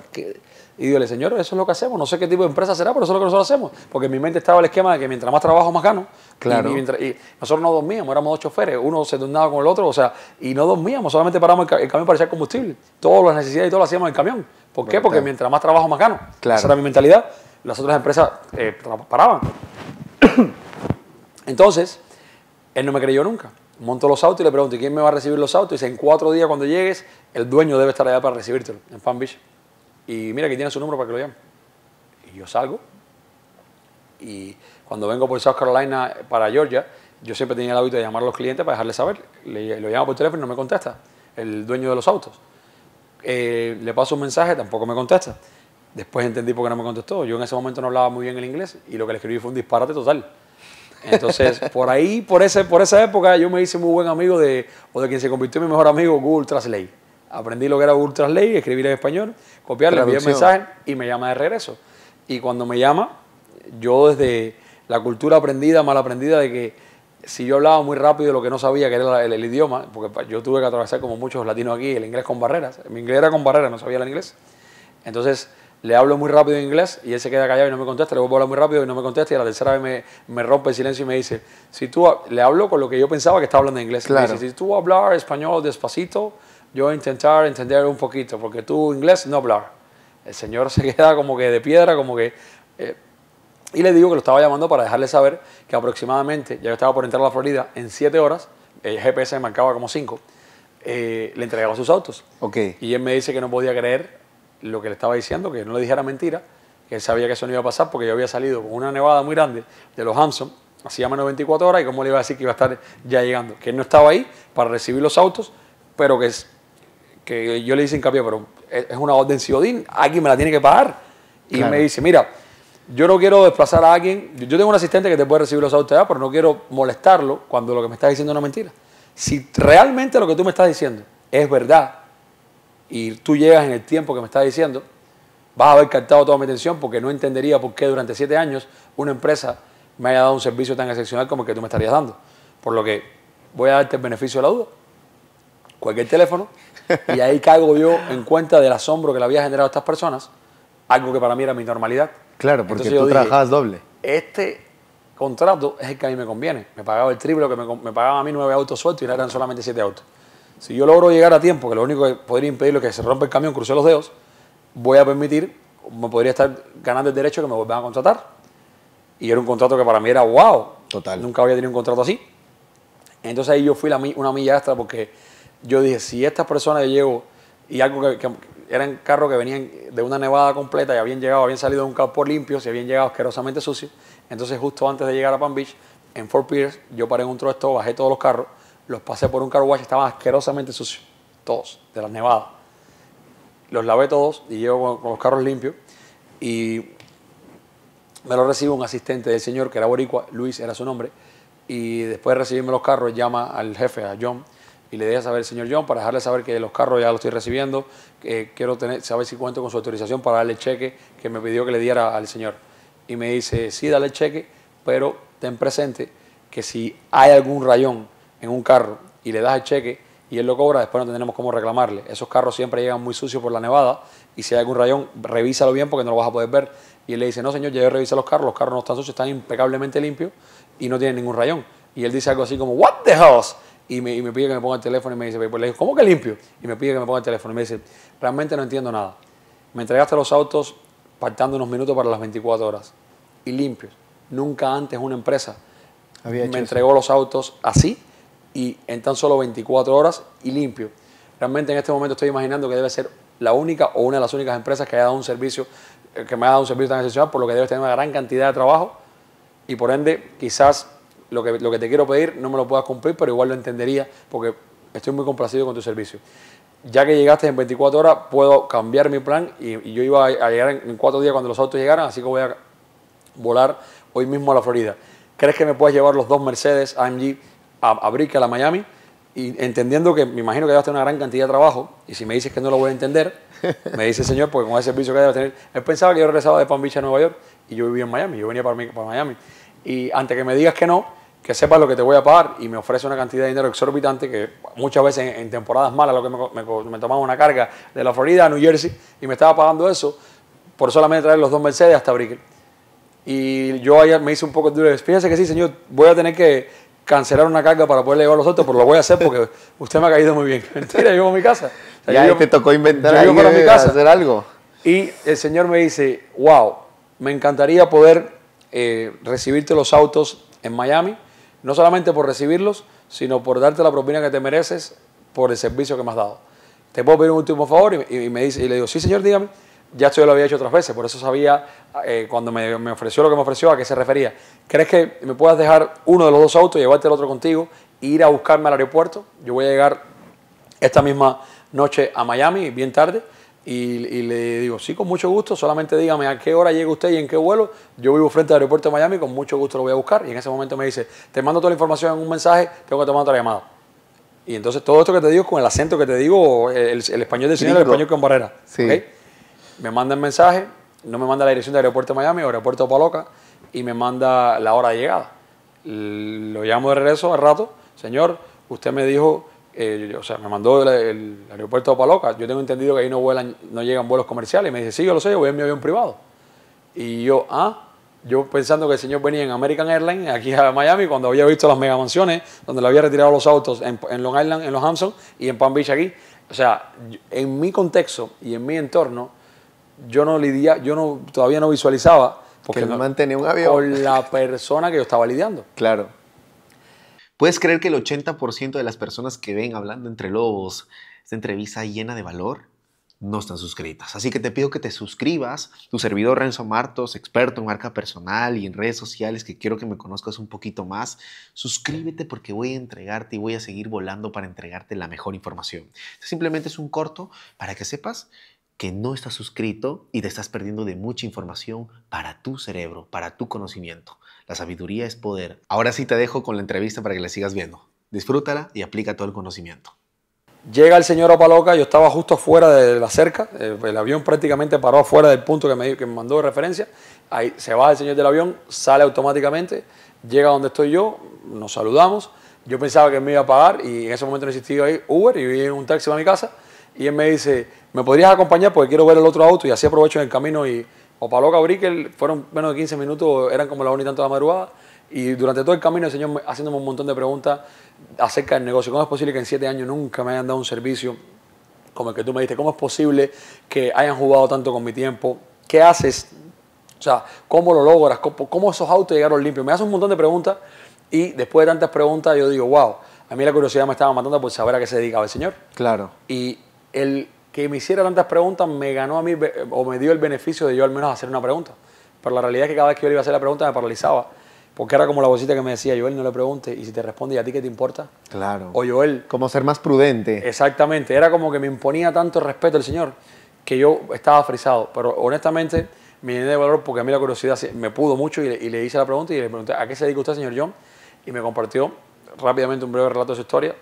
Y digo, señor, eso es lo que hacemos. No sé qué tipo de empresa será, pero eso es lo que nosotros hacemos. Porque en mi mente estaba el esquema de que mientras más trabajo, más gano. Claro. Y nosotros no dormíamos, éramos 2 choferes. Uno se turnaba con el otro, o sea, y no dormíamos, solamente paramos el camión para echar combustible. Todas las necesidades y todo lo hacíamos en el camión. ¿Por qué? Porque mientras más trabajo, más gano. Claro. Esa era mi mentalidad. Las otras empresas paraban. Entonces, él no me creyó nunca. Monto los autos y le pregunto, ¿quién me va a recibir los autos? Y dice, en 4 días cuando llegues, el dueño debe estar allá para recibírtelo, en Palm Beach. Y mira que tiene su número para que lo llame. Y yo salgo. Y cuando vengo por South Carolina para Georgia, yo siempre tenía el hábito de llamar a los clientes para dejarles saber. Lo llamo por teléfono y no me contesta el dueño de los autos. Le paso un mensaje, tampoco me contesta. Después entendí por qué no me contestó. Yo en ese momento no hablaba muy bien el inglés y lo que le escribí fue un disparate total. Entonces, por ahí, por esa época, yo me hice muy buen amigo de quien se convirtió en mi mejor amigo, Google Translate. Aprendí lo que era Google Translate, escribir en español, copiarle, enviar el mensaje y me llama de regreso. Y cuando me llama, yo desde la cultura aprendida, mal aprendida, de que si yo hablaba muy rápido lo que no sabía, que era el idioma, porque yo tuve que atravesar como muchos latinos aquí, el inglés con barreras. Mi inglés era con barreras, no sabía el inglés. Entonces, le hablo muy rápido en inglés y él se queda callado y no me contesta, le vuelvo a hablar muy rápido y no me contesta, y a la tercera vez me rompe el silencio y me dice, le hablo con lo que yo pensaba que estaba hablando en inglés. Claro. Me dice, si tú hablar español despacito, yo voy a intentar entender un poquito, porque tú inglés no hablar. El señor se queda como que de piedra, como que... y le digo que lo estaba llamando para dejarle saber que aproximadamente, ya yo estaba por entrar a la Florida, en 7 horas, el GPS me marcaba como 5, le entregaba sus autos. Okay. Y él me dice que no podía creer lo que le estaba diciendo, que no le dijera mentira, que él sabía que eso no iba a pasar porque yo había salido con una nevada muy grande de los Hampson, hacía menos de 24 horas, y cómo le iba a decir que iba a estar ya llegando, que él no estaba ahí para recibir los autos, pero que yo le hice hincapié, pero es una orden COD, alguien me la tiene que pagar. Y claro. me dice, mira, yo no quiero desplazar a alguien, yo tengo un asistente que te puede recibir los autos allá, pero no quiero molestarlo cuando lo que me estás diciendo es una mentira. Si realmente lo que tú me estás diciendo es verdad, y tú llegas en el tiempo que me estás diciendo, vas a haber captado toda mi atención, porque no entendería por qué durante 7 años una empresa me haya dado un servicio tan excepcional como el que tú me estarías dando. Por lo que voy a darte el beneficio de la duda. Cualquier teléfono, y ahí caigo yo en cuenta del asombro que le había generado a estas personas, algo que para mí era mi normalidad. Claro, porque entonces tú trabajabas doble. Este contrato es el que a mí me conviene. Me pagaba el triple, que me pagaban a mí 9 autos sueltos y no eran solamente 7 autos. Si yo logro llegar a tiempo, que lo único que podría impedirlo es que se rompa el camión, crucé los dedos, voy a permitir, me podría estar ganando el derecho de que me vuelvan a contratar. Y era un contrato que para mí era wow. Total. Nunca había tenido un contrato así. Entonces ahí yo fui una milla extra, porque yo dije, si estas personas yo llego, y algo que eran carros que venían de una nevada completa y habían salido de un carport limpio, y habían llegado asquerosamente sucios. Entonces justo antes de llegar a Palm Beach, en Fort Pierce, yo paré en un truck stop, bajé todos los carros, los pasé por un car wash, estaban asquerosamente sucios, todos, de las nevadas. Los lavé todos y llego con los carros limpios y me lo recibe un asistente del señor que era boricua, Luis era su nombre, y después de recibirme los carros llama al jefe, a John, y le deja saber, señor John, para dejarle saber que los carros ya los estoy recibiendo, que quiero saber si cuento con su autorización para darle el cheque que me pidió que le diera al señor. Y me dice, sí, dale el cheque, pero ten presente que si hay algún rayón en un carro y le das el cheque y él lo cobra, después no tendremos cómo reclamarle. Esos carros siempre llegan muy sucios por la nevada y si hay algún rayón, revísalo bien porque no lo vas a poder ver. Y él le dice, no señor, ya yo revisé los carros no están sucios, están impecablemente limpios y no tienen ningún rayón. Y él dice algo así como, what the hell? Y me pide que me ponga el teléfono y me dice, pues le digo, ¿cómo que limpio? Y me pide que me ponga el teléfono y me dice, realmente no entiendo nada. Me entregaste los autos faltando unos minutos para las 24 horas y limpios. Nunca antes una empresa me entregó los autos así y en tan solo 24 horas y limpio. Realmente en este momento estoy imaginando que debe ser la única o una de las únicas empresas que haya dado un servicio, que me ha dado un servicio tan excepcional, por lo que debes tener una gran cantidad de trabajo y por ende quizás lo que te quiero pedir no me lo puedas cumplir, pero igual lo entendería porque estoy muy complacido con tu servicio. Ya que llegaste en 24 horas, puedo cambiar mi plan y yo iba a llegar en 4 días cuando los autos llegaran, así que voy a volar hoy mismo a la Florida. ¿Crees que me puedes llevar los 2 Mercedes AMG a Brickell, a Miami? Y entendiendo que me imagino que debes tener una gran cantidad de trabajo, y si me dices que no lo voy a entender, me dice el señor, porque con ese servicio que debes tener, él pensaba que yo regresaba de Palm Beach a Nueva York y yo vivía en Miami, yo venía para Miami. Y antes que me digas que no, que sepas lo que te voy a pagar y me ofrece una cantidad de dinero exorbitante que muchas veces en temporadas malas lo que me tomaba una carga de la Florida a New Jersey y me estaba pagando eso por solamente traer los 2 Mercedes hasta Brickell. Y yo ayer me hice un poco duro. Fíjese que sí, señor, voy a tener que cancelar una carga para poder llevar los autos, pero lo voy a hacer porque usted me ha caído muy bien. Mentira, yo vivo en mi casa. O sea, ya te tocó inventar ahí para mi casa, hacer algo. Y el señor me dice, wow, me encantaría poder recibirte los autos en Miami, no solamente por recibirlos, sino por darte la propina que te mereces por el servicio que me has dado. ¿Te puedo pedir un último favor? Y me dice, y le digo, sí, señor, dígame. Ya esto yo lo había hecho otras veces, por eso sabía cuando me ofreció lo que me ofreció a qué se refería. ¿Crees que me puedas dejar uno de los 2 autos, llevarte el otro contigo e ir a buscarme al aeropuerto? Yo voy a llegar esta misma noche a Miami, bien tarde, y le digo, sí, con mucho gusto, solamente dígame a qué hora llega usted y en qué vuelo. Yo vivo frente al aeropuerto de Miami, con mucho gusto lo voy a buscar. Y en ese momento me dice, te mando toda la información en un mensaje, tengo que tomar otra llamada. Y entonces todo esto que te digo con el acento que te digo, el español del señor, el español con barrera. Sí. ¿Okay? Me manda el mensaje, no me manda la dirección del aeropuerto de Miami o aeropuerto de Paloca y me manda la hora de llegada. Lo llamo de regreso al rato, señor, usted me dijo, o sea, me mandó el aeropuerto de Paloca, yo tengo entendido que ahí no llegan vuelos comerciales. Y me dice, sí, yo lo sé, yo voy en mi avión privado. Y yo, yo pensando que el señor venía en American Airlines aquí a Miami cuando había visto las megamansiones donde le había retirado los autos en Long Island, en los Hamptons y en Palm Beach aquí. O sea, en mi contexto y en mi entorno, yo todavía no visualizaba porque no mantenía un avión con la persona que yo estaba lidiando. Claro. ¿Puedes creer que el 80% de las personas que ven Hablando Entre Lobos esta entrevista llena de valor no están suscritas? Así que te pido que te suscribas. Tu servidor Renzo Martos, experto en marca personal y en redes sociales, que quiero que me conozcas un poquito más. Suscríbete porque voy a entregarte y voy a seguir volando para entregarte la mejor información. Simplemente es un corto para que sepas que no estás suscrito y te estás perdiendo de mucha información para tu cerebro, para tu conocimiento. La sabiduría es poder. Ahora sí te dejo con la entrevista para que la sigas viendo. Disfrútala y aplica todo el conocimiento. Llega el señor a Paloca, yo estaba justo afuera de la cerca, el avión prácticamente paró afuera del punto que me mandó de referencia. Ahí se baja el señor del avión, sale automáticamente, llega donde estoy yo, nos saludamos. Yo pensaba que él me iba a pagar y en ese momento no existía ahí Uber y vi en un taxi a mi casa. Y él me dice, ¿me podrías acompañar? Porque quiero ver el otro auto. Y así aprovecho en el camino. Y Paloca a Brickell fueron menos de 15 minutos, eran como las 1 y tanto de la madrugada. Y durante todo el camino el señor haciéndome un montón de preguntas acerca del negocio. ¿Cómo es posible que en 7 años nunca me hayan dado un servicio como el que tú me diste? ¿Cómo es posible que hayan jugado tanto con mi tiempo? ¿Qué haces? O sea, ¿cómo lo logras? ¿Cómo esos autos llegaron limpios? Me hace un montón de preguntas y después de tantas preguntas yo digo, wow, a mí la curiosidad me estaba matando por saber a qué se dedicaba el señor. Claro. Y el que me hiciera tantas preguntas me ganó a mí o me dio el beneficio de yo al menos hacer una pregunta. Pero la realidad es que cada vez que yo le iba a hacer la pregunta me paralizaba. porque era como la vocita que me decía, Joel, no le preguntes, y si te responde, ¿y a ti qué te importa? Claro. O Joel... Como ser más prudente. Exactamente, era como que me imponía tanto respeto el Señor, que yo estaba frisado, pero honestamente me llené de valor porque a mí la curiosidad me pudo mucho y le hice la pregunta y le pregunté, ¿a qué se dedica usted, señor John? Y me compartió rápidamente un breve relato de su historia,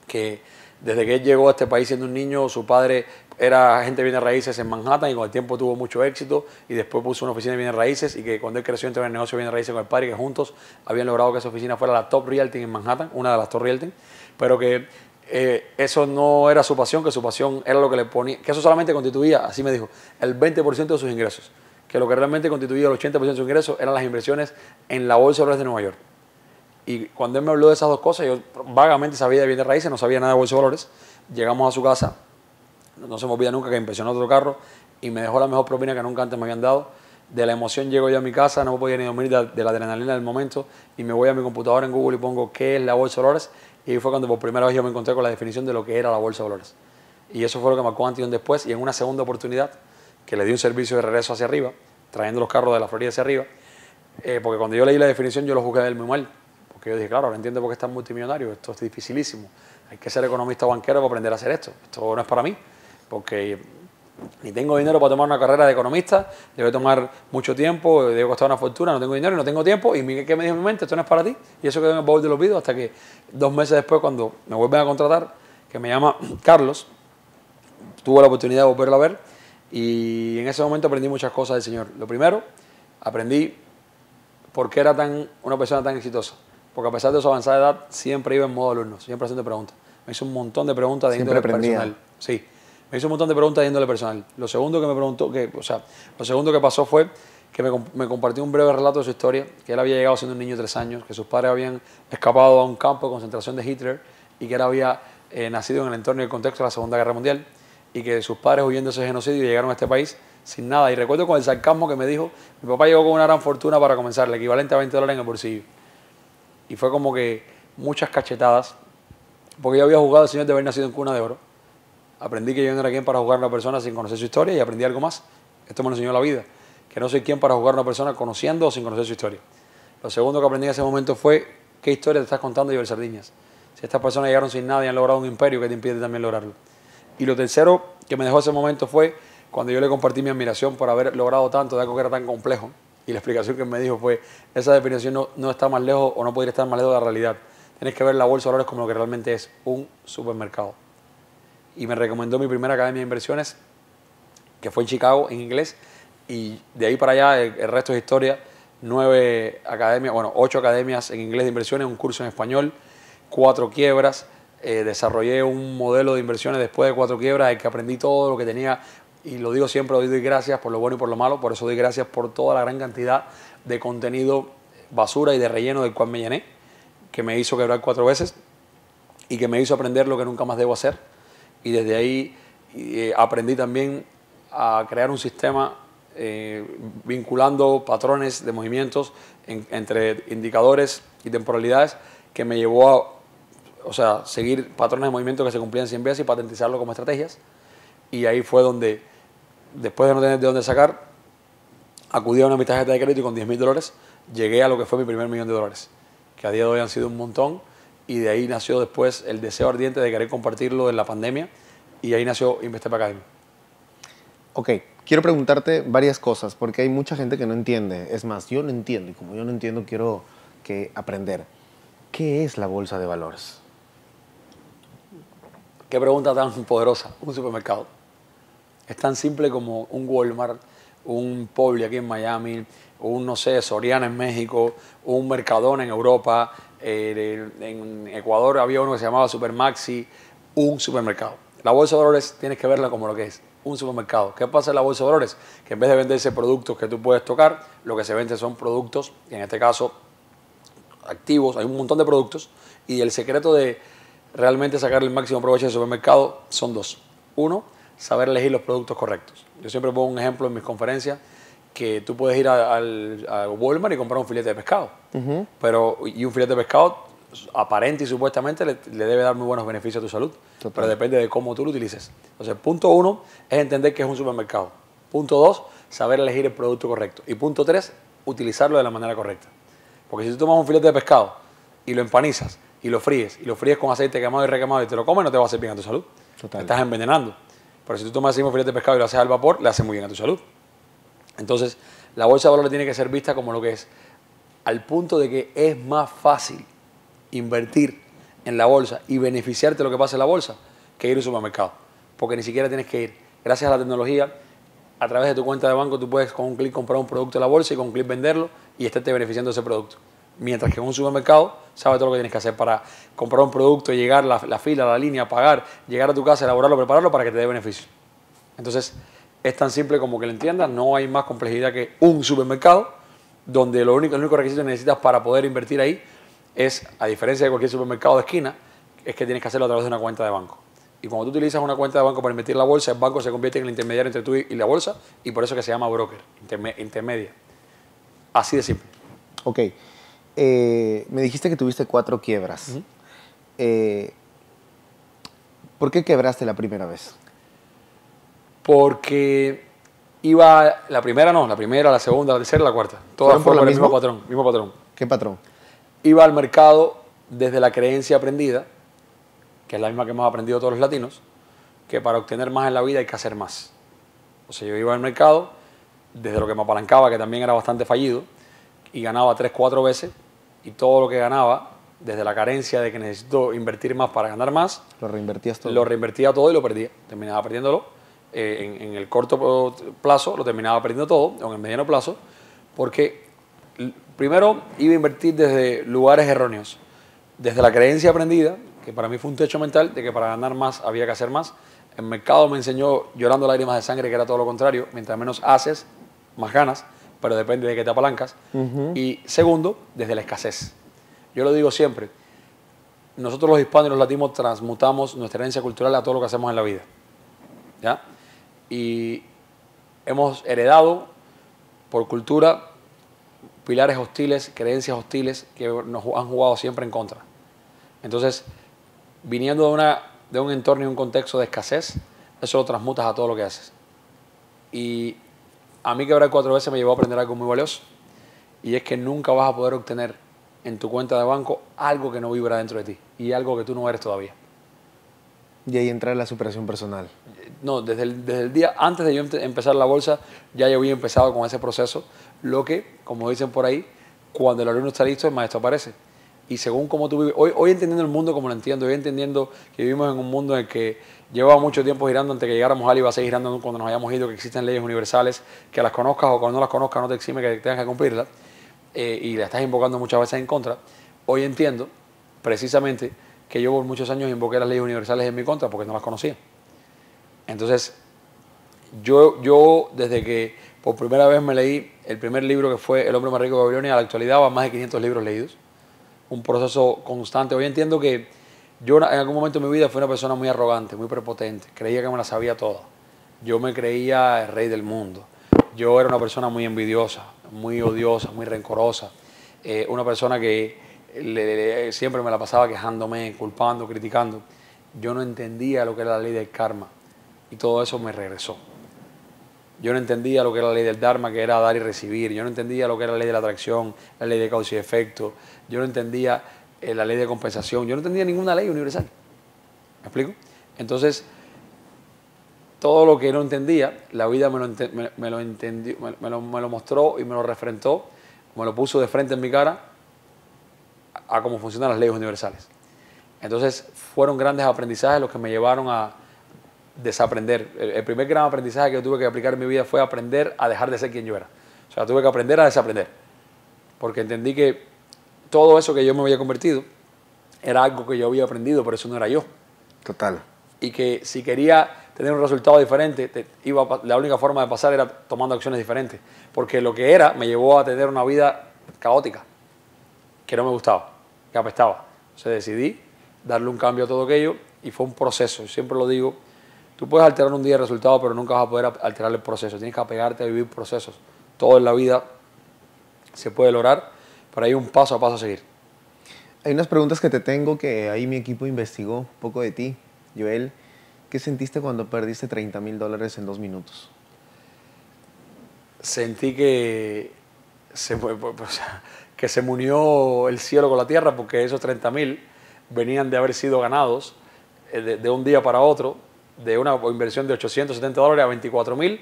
que desde que él llegó a este país siendo un niño, su padre era agente de bienes raíces en Manhattan y con el tiempo tuvo mucho éxito y después puso una oficina de bienes raíces y que cuando él creció entró en el negocio de bienes raíces con el padre y que juntos habían logrado que esa oficina fuera la Top Realty en Manhattan, una de las Top Realty, pero que eso no era su pasión, que su pasión era lo que le ponía, que eso solamente constituía, así me dijo, el 20% de sus ingresos, que lo que realmente constituía el 80% de sus ingresos eran las inversiones en la bolsa de valores de Nueva York. Y cuando él me habló de esas dos cosas, yo vagamente sabía de bienes raíces, no sabía nada de bolsa de valores. Llegamos a su casa, no se me olvida nunca que impresionó otro carro y me dejó la mejor propina que nunca antes me habían dado. De la emoción llego yo a mi casa, no me podía ni dormir de la adrenalina del momento y me voy a mi computadora en Google y pongo qué es la bolsa de valores y ahí fue cuando por primera vez yo me encontré con la definición de lo que era la bolsa de valores. Y eso fue lo que marcó antes y un después y en una segunda oportunidad que le di un servicio de regreso hacia arriba, trayendo los carros de la Florida hacia arriba, porque cuando yo leí la definición yo lo juzgué a él muy mal. Porque yo dije, claro, ahora entiendo por qué estás multimillonario, esto es dificilísimo. Hay que ser economista o banquero para aprender a hacer esto. Esto no es para mí, porque ni tengo dinero para tomar una carrera de economista, debe tomar mucho tiempo, debe costar una fortuna, no tengo dinero y no tengo tiempo. Y ¿qué me dijo en mi mente? Esto no es para ti. Y eso quedó en el baúl de los olvido hasta que 2 meses después, cuando me vuelven a contratar, que me llama Carlos, tuve la oportunidad de volverlo a ver y en ese momento aprendí muchas cosas del Señor. Lo primero, aprendí por qué era una persona tan exitosa. Porque a pesar de su avanzada edad, siempre iba en modo alumno, siempre haciendo preguntas. Me hizo un montón de preguntas de índole personal. Sí, me hizo un montón de preguntas de índole personal. Lo segundo que me preguntó, lo segundo que pasó fue que me compartió un breve relato de su historia, que él había llegado siendo un niño de 3 años, que sus padres habían escapado a un campo de concentración de Hitler y que él había nacido en el entorno y el contexto de la Segunda Guerra Mundial y que sus padres huyendo de ese genocidio llegaron a este país sin nada. Y recuerdo con el sarcasmo que me dijo, mi papá llegó con una gran fortuna para comenzar, el equivalente a $20 en el bolsillo. Y fue como que muchas cachetadas, porque yo había jugado al Señor de haber nacido en cuna de oro. Aprendí que yo no era quien para jugar a una persona sin conocer su historia y aprendí algo más. Esto me lo enseñó la vida, que no soy quien para jugar a una persona conociendo o sin conocer su historia. Lo segundo que aprendí en ese momento fue qué historia te estás contando, Joel Sardiñas. Si estas personas llegaron sin nada y han logrado un imperio, ¿qué te impide también lograrlo? Y lo tercero que me dejó ese momento fue cuando yo le compartí mi admiración por haber logrado tanto de algo que era tan complejo. Y la explicación que me dijo fue, esa definición no está más lejos o no podría estar más lejos de la realidad. Tienes que ver la bolsa de valores como lo que realmente es, un supermercado. Y me recomendó mi primera academia de inversiones, que fue en Chicago, en inglés, y de ahí para allá el resto es historia. 8 academias en inglés de inversiones, un curso en español, 4 quiebras. Desarrollé un modelo de inversiones después de 4 quiebras, en que aprendí todo lo que tenía. Y lo digo siempre, doy gracias por lo bueno y por lo malo, por eso doy gracias por toda la gran cantidad de contenido basura y de relleno del cual me llené, que me hizo quebrar 4 veces y que me hizo aprender lo que nunca más debo hacer. Y desde ahí aprendí también a crear un sistema vinculando patrones de movimientos entre indicadores y temporalidades que me llevó a seguir patrones de movimiento que se cumplían 100 veces y patentizarlo como estrategias. Y ahí fue donde, después de no tener de dónde sacar, acudí a una de mis tarjetas de crédito y con $10.000 llegué a lo que fue mi primer $1.000.000, que a día de hoy han sido un montón. Y de ahí nació después el deseo ardiente de querer compartirlo en la pandemia y ahí nació Investep Academy. Ok, quiero preguntarte varias cosas porque hay mucha gente que no entiende. Es más, yo no entiendo y como yo no entiendo quiero aprender. ¿Qué es la bolsa de valores? Qué pregunta tan poderosa. Un supermercado. Es tan simple como un Walmart, un Publi aquí en Miami, un, no sé, Soriana en México, un Mercadona en Europa, en Ecuador había uno que se llamaba Supermaxi, un supermercado. La bolsa de valores tienes que verla como lo que es, un supermercado. ¿Qué pasa en la bolsa de valores? Que en vez de venderse productos que tú puedes tocar, lo que se vende son productos, y en este caso activos, hay un montón de productos, y el secreto de realmente sacar el máximo provecho del supermercado son 2. Uno, saber elegir los productos correctos. Yo siempre pongo un ejemplo en mis conferencias, que tú puedes ir a Walmart y comprar un filete de pescado. Y un filete de pescado aparente y supuestamente le debe dar muy buenos beneficios a tu salud. Total. Pero depende de cómo tú lo utilices. Entonces, punto 1 es entender que es un supermercado. Punto 2, saber elegir el producto correcto. Y punto 3, utilizarlo de la manera correcta. Porque si tú tomas un filete de pescado y lo empanizas y lo fríes con aceite quemado y requemado y te lo comes, no te va a hacer bien a tu salud. Total. Te estás envenenando. Pero si tú tomas ese mismo filete de pescado y lo haces al vapor, le hace muy bien a tu salud. Entonces, la bolsa de valores tiene que ser vista como lo que es, al punto de que es más fácil invertir en la bolsa y beneficiarte de lo que pasa en la bolsa que ir a un supermercado. Porque ni siquiera tienes que ir. Gracias a la tecnología, a través de tu cuenta de banco, tú puedes con un clic comprar un producto de la bolsa y con un clic venderlo y estarte beneficiando de ese producto. Mientras que en un supermercado, sabes todo lo que tienes que hacer para comprar un producto, llegar la fila, la línea, pagar, llegar a tu casa, elaborarlo, prepararlo para que te dé beneficio. Entonces, es tan simple como que lo entiendas, no hay más complejidad que un supermercado, donde el único requisito que necesitas para poder invertir ahí es, a diferencia de cualquier supermercado de esquina, es que tienes que hacerlo a través de una cuenta de banco. Y cuando tú utilizas una cuenta de banco para invertir en la bolsa, el banco se convierte en el intermediario entre tú y la bolsa, y por eso que se llama broker, intermedia. Así de simple. Ok. Me dijiste que tuviste 4 quiebras. ¿Por qué quebraste la primera vez? Porque iba, la primera, la segunda, la tercera y la cuarta. Todas fueron por el mismo patrón. ¿Qué patrón? Iba al mercado desde la creencia aprendida, que es la misma que hemos aprendido todos los latinos, que para obtener más en la vida hay que hacer más. O sea, yo iba al mercado desde lo que me apalancaba, que también era bastante fallido, y ganaba 3, 4 veces, y todo lo que ganaba, desde la carencia de que necesito invertir más para ganar más, ¿Lo reinvertías todo? lo reinvertía todo y lo perdía. Terminaba perdiéndolo. En el corto plazo lo terminaba perdiendo todo, o en el mediano plazo, porque primero iba a invertir desde lugares erróneos, desde la creencia aprendida, que para mí fue un techo mental, de que para ganar más había que hacer más. El mercado me enseñó llorando lágrimas de sangre que era todo lo contrario, mientras menos haces, más ganas, pero depende de qué te apalancas. Y segundo, desde la escasez. Yo lo digo siempre, nosotros los hispanos y los latinos transmutamos nuestra herencia cultural a todo lo que hacemos en la vida, ¿ya? Y hemos heredado por cultura pilares hostiles, creencias hostiles que nos han jugado siempre en contra. Entonces, viniendo de un entorno y un contexto de escasez, eso lo transmutas a todo lo que haces. Y a mí quebrar 4 veces me llevó a aprender algo muy valioso, y es que nunca vas a poder obtener en tu cuenta de banco algo que no vibra dentro de ti y algo que tú no eres todavía. Y ahí entra la superación personal. No, desde el día antes de yo empezar la bolsa, ya yo había empezado con ese proceso, lo que, como dicen por ahí, cuando el alumno está listo, el maestro aparece. Y según cómo tú vives, hoy entendiendo el mundo como lo entiendo, hoy entendiendo que vivimos en un mundo en el que llevaba mucho tiempo girando antes de que llegáramos a él y va a seguir girando cuando nos hayamos ido, que existen leyes universales, que las conozcas o cuando no las conozcas no te exime que tengas que cumplirlas, y la estás invocando muchas veces en contra. Hoy entiendo precisamente que yo por muchos años invoqué las leyes universales en mi contra porque no las conocía. Entonces, yo desde que por primera vez me leí el primer libro, que fue El hombre más rico de Babilonia, a la actualidad van más de 500 libros leídos. Un proceso constante. Hoy entiendo que yo en algún momento de mi vida fui una persona muy arrogante, muy prepotente. Creía que me la sabía toda. Yo me creía el rey del mundo. Yo era una persona muy envidiosa, muy odiosa, muy rencorosa. Una persona que siempre me la pasaba quejándome, culpando, criticando. Yo no entendía lo que era la ley del karma y todo eso me regresó. Yo no entendía lo que era la ley del dharma, que era dar y recibir. Yo no entendía lo que era la ley de la atracción, la ley de causa y efecto. Yo no entendía la ley de compensación. Yo no entendía ninguna ley universal. ¿Me explico? Entonces, todo lo que no entendía, la vida me lo mostró y me lo refrentó, me lo puso de frente en mi cara a cómo funcionan las leyes universales. Entonces, fueron grandes aprendizajes los que me llevaron a desaprender. El primer gran aprendizaje que tuve que aplicar en mi vida fue aprender a dejar de ser quien yo era. O sea, tuve que aprender a desaprender. Porque entendí que todo eso que yo me había convertido era algo que yo había aprendido, pero eso no era yo. Total. Y que si quería tener un resultado diferente, la única forma de pasar era tomando acciones diferentes. Porque lo que era me llevó a tener una vida caótica, que no me gustaba, que apestaba. Entonces decidí darle un cambio a todo aquello y fue un proceso. Yo siempre lo digo, tú puedes alterar un día el resultado, pero nunca vas a poder alterar el proceso. Tienes que apegarte a vivir procesos. Todo en la vida se puede lograr, pero hay un paso a paso a seguir. Hay unas preguntas que te tengo que ahí mi equipo investigó un poco de ti. Joel, ¿qué sentiste cuando perdiste $30,000 en 2 minutos? Sentí que que se me unió el cielo con la tierra, porque esos 30.000 venían de haber sido ganados de un día para otro, de una inversión de $870 a 24.000,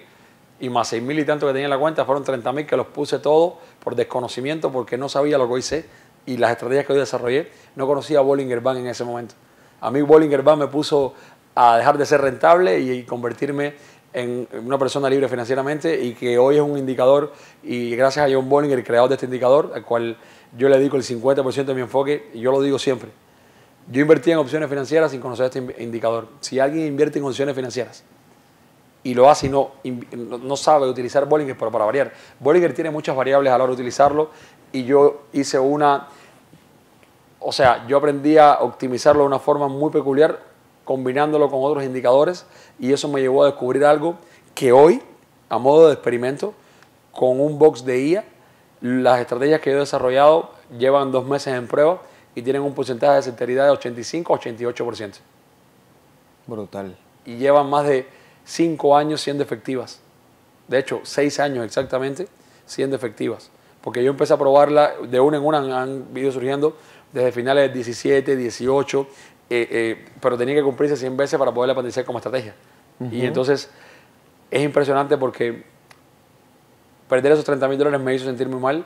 y más 6.000 y tanto que tenía en la cuenta, fueron 30.000 que los puse todos por desconocimiento, porque no sabía lo que hice y las estrategias que hoy desarrollé. No conocía a Bollinger Band en ese momento. A mí Bollinger Band me puso a dejar de ser rentable y convertirme en una persona libre financieramente, y que hoy es un indicador, y gracias a John Bollinger, el creador de este indicador, al cual yo le dedico el 50% de mi enfoque, y yo lo digo siempre. Yo invertí en opciones financieras sin conocer este indicador. Si alguien invierte en opciones financieras y lo hace y no sabe utilizar Bollinger, pero para variar, Bollinger tiene muchas variables a la hora de utilizarlo, y yo hice yo aprendí a optimizarlo de una forma muy peculiar, combinándolo con otros indicadores, y eso me llevó a descubrir algo que hoy, a modo de experimento, con un box de IA, las estrategias que yo he desarrollado llevan 2 meses en prueba y tienen un porcentaje de certidumbre de 85-88%. Brutal. Y llevan más de 5 años siendo efectivas. De hecho, 6 años exactamente siendo efectivas. Porque yo empecé a probarla de una en una, han ido surgiendo desde finales del 17, 18, pero tenía que cumplirse 100 veces para poderla patentar como estrategia. Y entonces es impresionante, porque perder esos $30.000 me hizo sentir muy mal,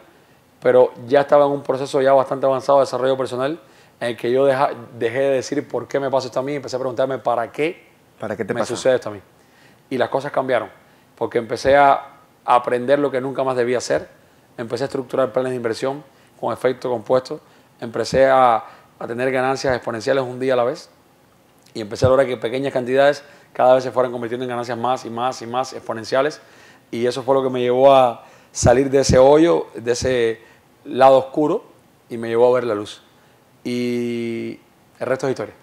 pero ya estaba en un proceso ya bastante avanzado de desarrollo personal, en el que yo dejé de decir por qué me pasa esto a mí y empecé a preguntarme para qué me sucede esto a mí. Y las cosas cambiaron, porque empecé a aprender lo que nunca más debía hacer, empecé a estructurar planes de inversión con efecto compuesto, empecé a tener ganancias exponenciales un día a la vez, y empecé a lograr que pequeñas cantidades cada vez se fueran convirtiendo en ganancias más y más y más exponenciales, y eso fue lo que me llevó a salir de ese hoyo, de ese lado oscuro, y me llevó a ver la luz. Y el resto es historia.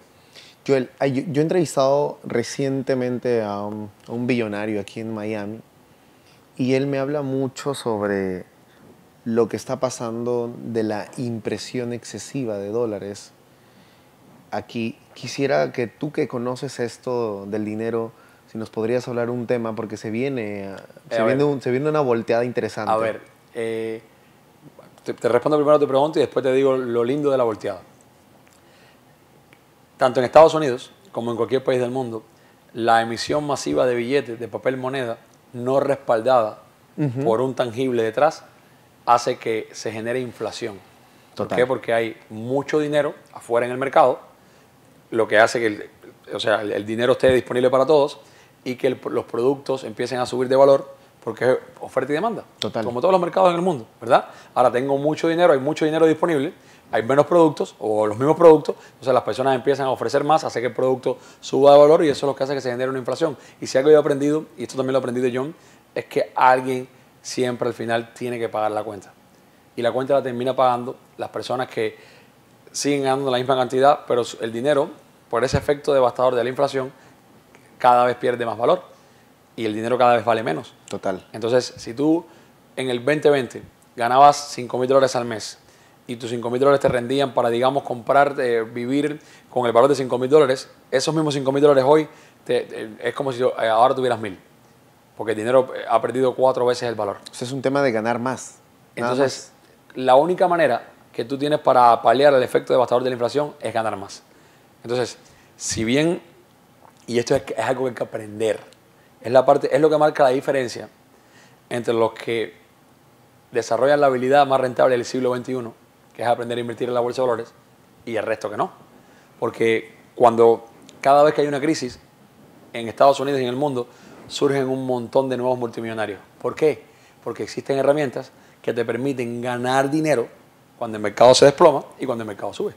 Joel, yo he entrevistado recientemente a un billonario aquí en Miami, y él me habla mucho sobre lo que está pasando de la impresión excesiva de dólares aquí. Quisiera que tú, que conoces esto del dinero, si nos podrías hablar un tema, porque se viene una volteada interesante. A ver, te respondo primero a tu pregunta y después te digo lo lindo de la volteada. Tanto en Estados Unidos como en cualquier país del mundo, la emisión masiva de billetes de papel moneda no respaldada por un tangible detrás hace que se genere inflación. ¿Por qué? Porque hay mucho dinero afuera en el mercado, lo que hace que el dinero esté disponible para todos, y que los productos empiecen a subir de valor, porque es oferta y demanda. Total. Como todos los mercados en el mundo, ¿verdad? Ahora tengo mucho dinero, hay mucho dinero disponible, hay menos productos o los mismos productos, entonces las personas empiezan a ofrecer más, hace que el producto suba de valor, y eso es lo que hace que se genere una inflación. Y si algo yo he aprendido, y esto también lo aprendí de John, es que alguien siempre al final tiene que pagar la cuenta. Y la cuenta la termina pagando las personas que siguen ganando la misma cantidad, pero el dinero, por ese efecto devastador de la inflación, cada vez pierde más valor y el dinero cada vez vale menos. Total. Entonces, si tú en el 2020 ganabas $5.000 al mes y tus $5.000 te rendían para, digamos, comprar, vivir con el valor de $5.000, esos mismos $5.000 hoy es como si ahora tuvieras 1.000, porque el dinero ha perdido 4 veces el valor. O sea, es un tema de ganar más. Entonces, la única manera que tú tienes para paliar el efecto devastador de la inflación es ganar más. Entonces, si bien, y esto es algo que hay que aprender, es lo que marca la diferencia entre los que desarrollan la habilidad más rentable del siglo XXI, que es aprender a invertir en la bolsa de valores, y el resto que no. Porque cada vez que hay una crisis en Estados Unidos y en el mundo, surgen un montón de nuevos multimillonarios. ¿Por qué? Porque existen herramientas que te permiten ganar dinero cuando el mercado se desploma y cuando el mercado sube.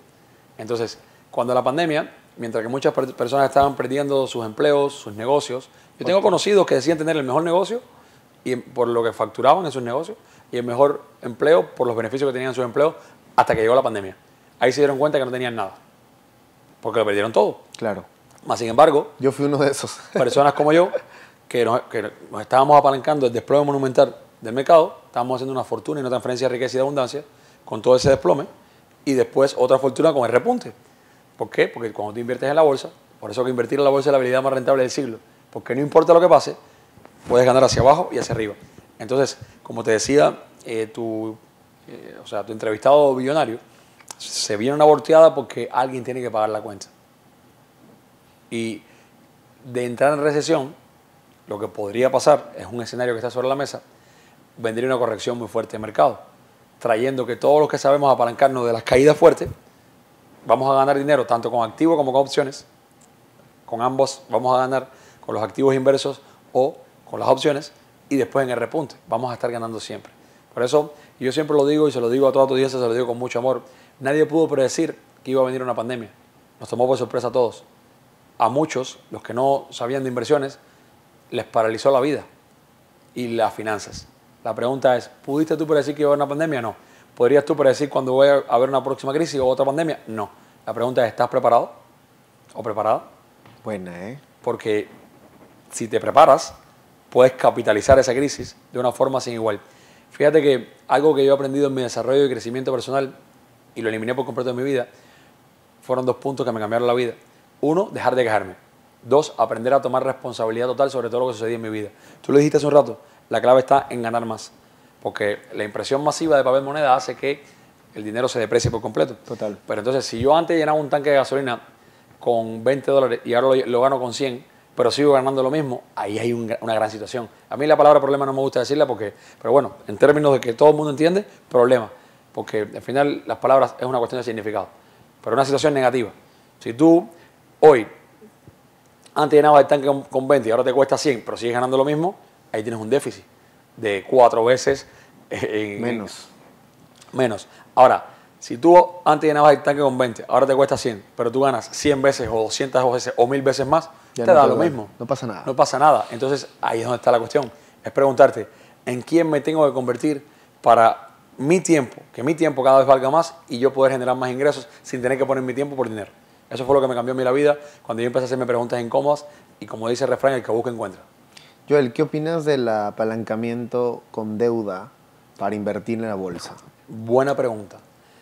Entonces, cuando la pandemia, mientras que muchas personas estaban perdiendo sus empleos, sus negocios, yo tengo conocidos que decían tener el mejor negocio y por lo que facturaban en sus negocios, y el mejor empleo por los beneficios que tenían en sus empleos, hasta que llegó la pandemia. Ahí se dieron cuenta que no tenían nada, porque lo perdieron todo. Claro. Más sin embargo, yo fui uno de esos. Personas como yo, que nos estábamos apalancando el desplome monumental del mercado, estábamos haciendo una fortuna y una transferencia de riqueza y de abundancia con todo ese desplome, y después otra fortuna con el repunte. ¿Por qué? Porque cuando tú inviertes en la bolsa, por eso que invertir en la bolsa es la habilidad más rentable del siglo, porque no importa lo que pase, puedes ganar hacia abajo y hacia arriba. Entonces, como te decía o sea, tu entrevistado billonario se viene una volteada porque alguien tiene que pagar la cuenta. Y de entrar en recesión, lo que podría pasar es un escenario que está sobre la mesa, vendría una corrección muy fuerte de mercado, trayendo que todos los que sabemos apalancarnos de las caídas fuertes, vamos a ganar dinero tanto con activos como con opciones. Con ambos vamos a ganar con los activos inversos o con las opciones, y después en el repunte vamos a estar ganando siempre. Por eso yo siempre lo digo y se lo digo a toda tu audiencia, se lo digo con mucho amor. Nadie pudo predecir que iba a venir una pandemia. Nos tomó por sorpresa a todos. A muchos, los que no sabían de inversiones, les paralizó la vida y las finanzas. La pregunta es, ¿pudiste tú predecir que iba a haber una pandemia? No. ¿Podrías tú predecir cuándo va a haber una próxima crisis o otra pandemia? No. La pregunta es, ¿estás preparado o preparada? Buena, ¿eh? Porque si te preparas, puedes capitalizar esa crisis de una forma sin igual. Fíjate que algo que yo he aprendido en mi desarrollo y crecimiento personal, y lo eliminé por completo de mi vida, fueron 2 puntos que me cambiaron la vida. 1, dejar de quejarme. 2, aprender a tomar responsabilidad total sobre todo lo que sucedía en mi vida. Tú lo dijiste hace un rato, la clave está en ganar más. Porque la impresión masiva de papel moneda hace que el dinero se deprecie por completo. Total. Pero entonces, si yo antes llenaba un tanque de gasolina con $20 y ahora lo gano con 100, pero sigo ganando lo mismo, ahí hay una gran situación. A mí la palabra problema no me gusta decirla porque, pero bueno, en términos de que todo el mundo entiende, problema. Porque al final las palabras es una cuestión de significado. Pero una situación negativa. Si tú hoy, antes llenabas el tanque con 20 y ahora te cuesta 100, pero sigues ganando lo mismo, ahí tienes un déficit de 4 veces menos. Ahora, si tú antes llenabas el tanque con 20, ahora te cuesta 100, pero tú ganas 100 veces o 200 veces o 1000 veces más, ya te no da te lo duele. mismo. No pasa nada. No pasa nada. Entonces, ahí es donde está la cuestión. Es preguntarte, ¿en quién me tengo que convertir para mi tiempo, que mi tiempo cada vez valga más y yo poder generar más ingresos sin tener que poner mi tiempo por dinero? Eso fue lo que me cambió a mí la vida cuando yo empecé a hacerme preguntas incómodas y, como dice el refrán, el que busca encuentra. Joel, ¿qué opinas del apalancamiento con deuda para invertir en la bolsa? Buena pregunta.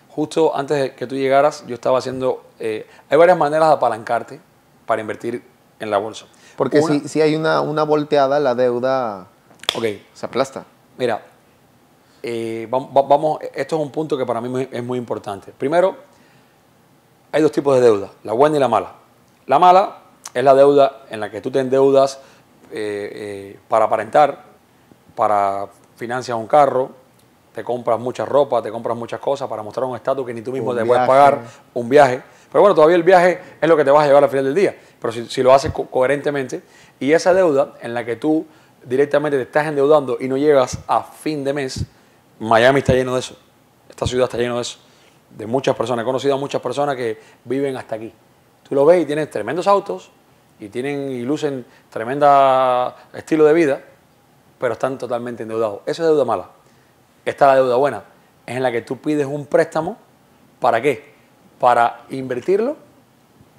Justo antes de que tú llegaras, yo estaba haciendo... hay varias maneras de apalancarte para invertir en la bolsa. Porque si hay una volteada, la deuda se aplasta. Mira, vamos, esto es un punto que para mí es muy importante. Primero, hay 2 tipos de deuda, la buena y la mala. La mala es la deuda en la que tú te endeudas para aparentar, para financiar un carro, te compras mucha ropa, te compras muchas cosas para mostrar un estatus que ni tú mismo te puedes pagar, un viaje. Pero bueno, todavía el viaje es lo que te vas a llevar al final del día. Pero si lo haces coherentemente, y esa deuda en la que tú directamente te estás endeudando y no llegas a fin de mes, Miami está lleno de eso. Esta ciudad está llena de eso. De muchas personas. He conocido a muchas personas que viven hasta aquí. Tú lo ves y tienen tremendos autos y lucen tremenda estilo de vida, pero están totalmente endeudados. Eso es deuda mala. Esta es la deuda buena. Es en la que tú pides un préstamo. ¿Para qué? Para invertirlo,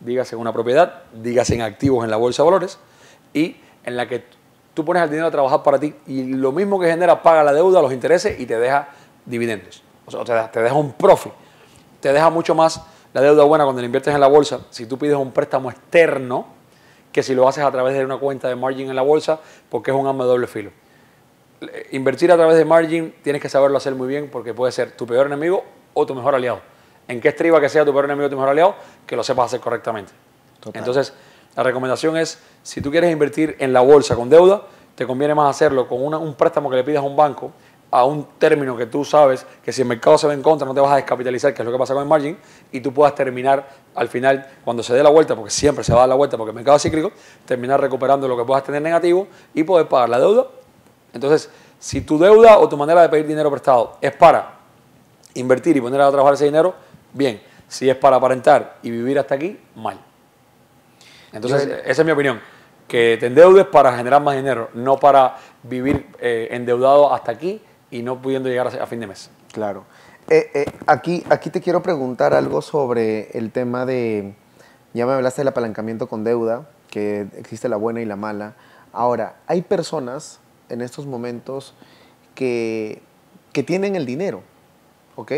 dígase en una propiedad, dígase en activos en la bolsa de valores, y en la que tú pones el dinero a trabajar para ti y lo mismo que genera paga la deuda, los intereses y te deja dividendos. O sea, te deja un profit. Te deja mucho más la deuda buena cuando la inviertes en la bolsa si tú pides un préstamo externo que si lo haces a través de una cuenta de margin en la bolsa, porque es un arma de doble filo. Invertir a través de margin tienes que saberlo hacer muy bien porque puede ser tu peor enemigo o tu mejor aliado. ¿En qué estriba que sea tu peor enemigo o tu mejor aliado? Que lo sepas hacer correctamente. Total. Entonces, la recomendación es, si tú quieres invertir en la bolsa con deuda, te conviene más hacerlo con un préstamo que le pidas a un banco a un término que tú sabes que si el mercado se ve en contra no te vas a descapitalizar, que es lo que pasa con el margin, y tú puedas terminar al final, cuando se dé la vuelta, porque siempre se va a dar la vuelta porque el mercado es cíclico, terminar recuperando lo que puedas tener negativo y poder pagar la deuda. Entonces, si tu deuda o tu manera de pedir dinero prestado es para invertir y poner a trabajar ese dinero, bien. Si es para aparentar y vivir hasta aquí, mal. Entonces, esa es mi opinión. Que te endeudes para generar más dinero, no para vivir endeudado hasta aquí y no pudiendo llegar a fin de mes. Claro. Aquí te quiero preguntar algo sobre el tema de, ya me hablaste del apalancamiento con deuda, que existe la buena y la mala. Ahora, hay personas en estos momentos que tienen el dinero, ¿ok?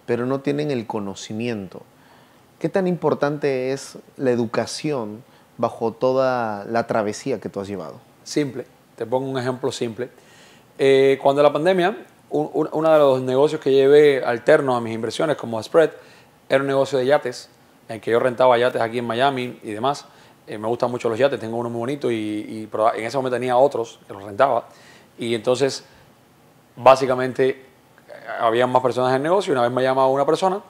Pero no tienen el conocimiento. ¿Qué tan importante es la educación bajo toda la travesía que tú has llevado? Simple. Te pongo un ejemplo simple. Cuando la pandemia, uno de los negocios que llevé alternos a mis inversiones como spread era un negocio de yates, en que yo rentaba yates aquí en Miami y demás. Me gustan mucho los yates, tengo uno muy bonito pero en ese momento tenía otros que los rentaba. Y entonces, básicamente, había más personas en el negocio y una vez me llamaba una persona